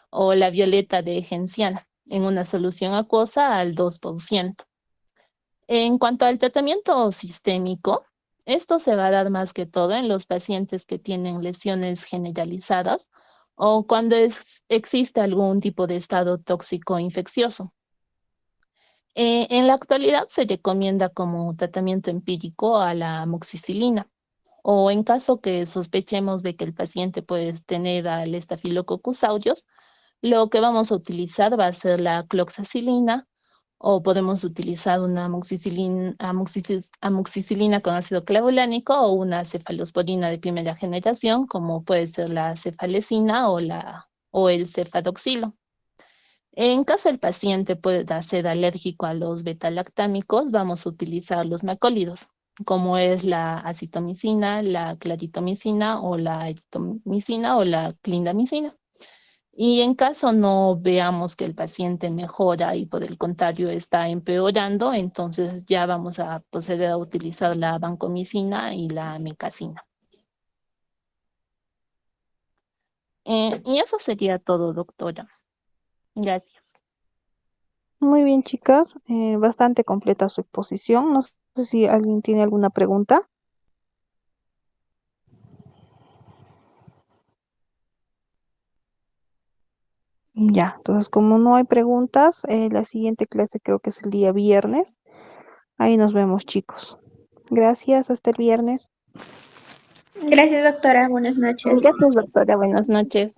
o la violeta de genciana en una solución acuosa al 2%. En cuanto al tratamiento sistémico, esto se va a dar más que todo en los pacientes que tienen lesiones generalizadas o cuando existe algún tipo de estado tóxico infeccioso. En la actualidad se recomienda como tratamiento empírico a la amoxicilina o en caso que sospechemos de que el paciente puede tener al Staphylococcus aureus, lo que vamos a utilizar va a ser la cloxacilina o podemos utilizar una amoxicilina con ácido clavulánico o una cefalosporina de primera generación, como puede ser la cefalecina o el cefadoxilo. En caso el paciente pueda ser alérgico a los betalactámicos, vamos a utilizar los macólidos, como es la acitromicina, la claritomicina o la eritromicina o la clindamicina. Y en caso no veamos que el paciente mejora y por el contrario está empeorando, entonces ya vamos a proceder a utilizar la vancomicina y la mecacina. Y eso sería todo, doctora. Gracias. Muy bien, chicas. Bastante completa su exposición. No sé si alguien tiene alguna pregunta. Ya, entonces como no hay preguntas, la siguiente clase creo que es el día viernes. Ahí nos vemos, chicos. Gracias, hasta el viernes. Gracias, doctora. Buenas noches. Gracias, doctora. Buenas noches.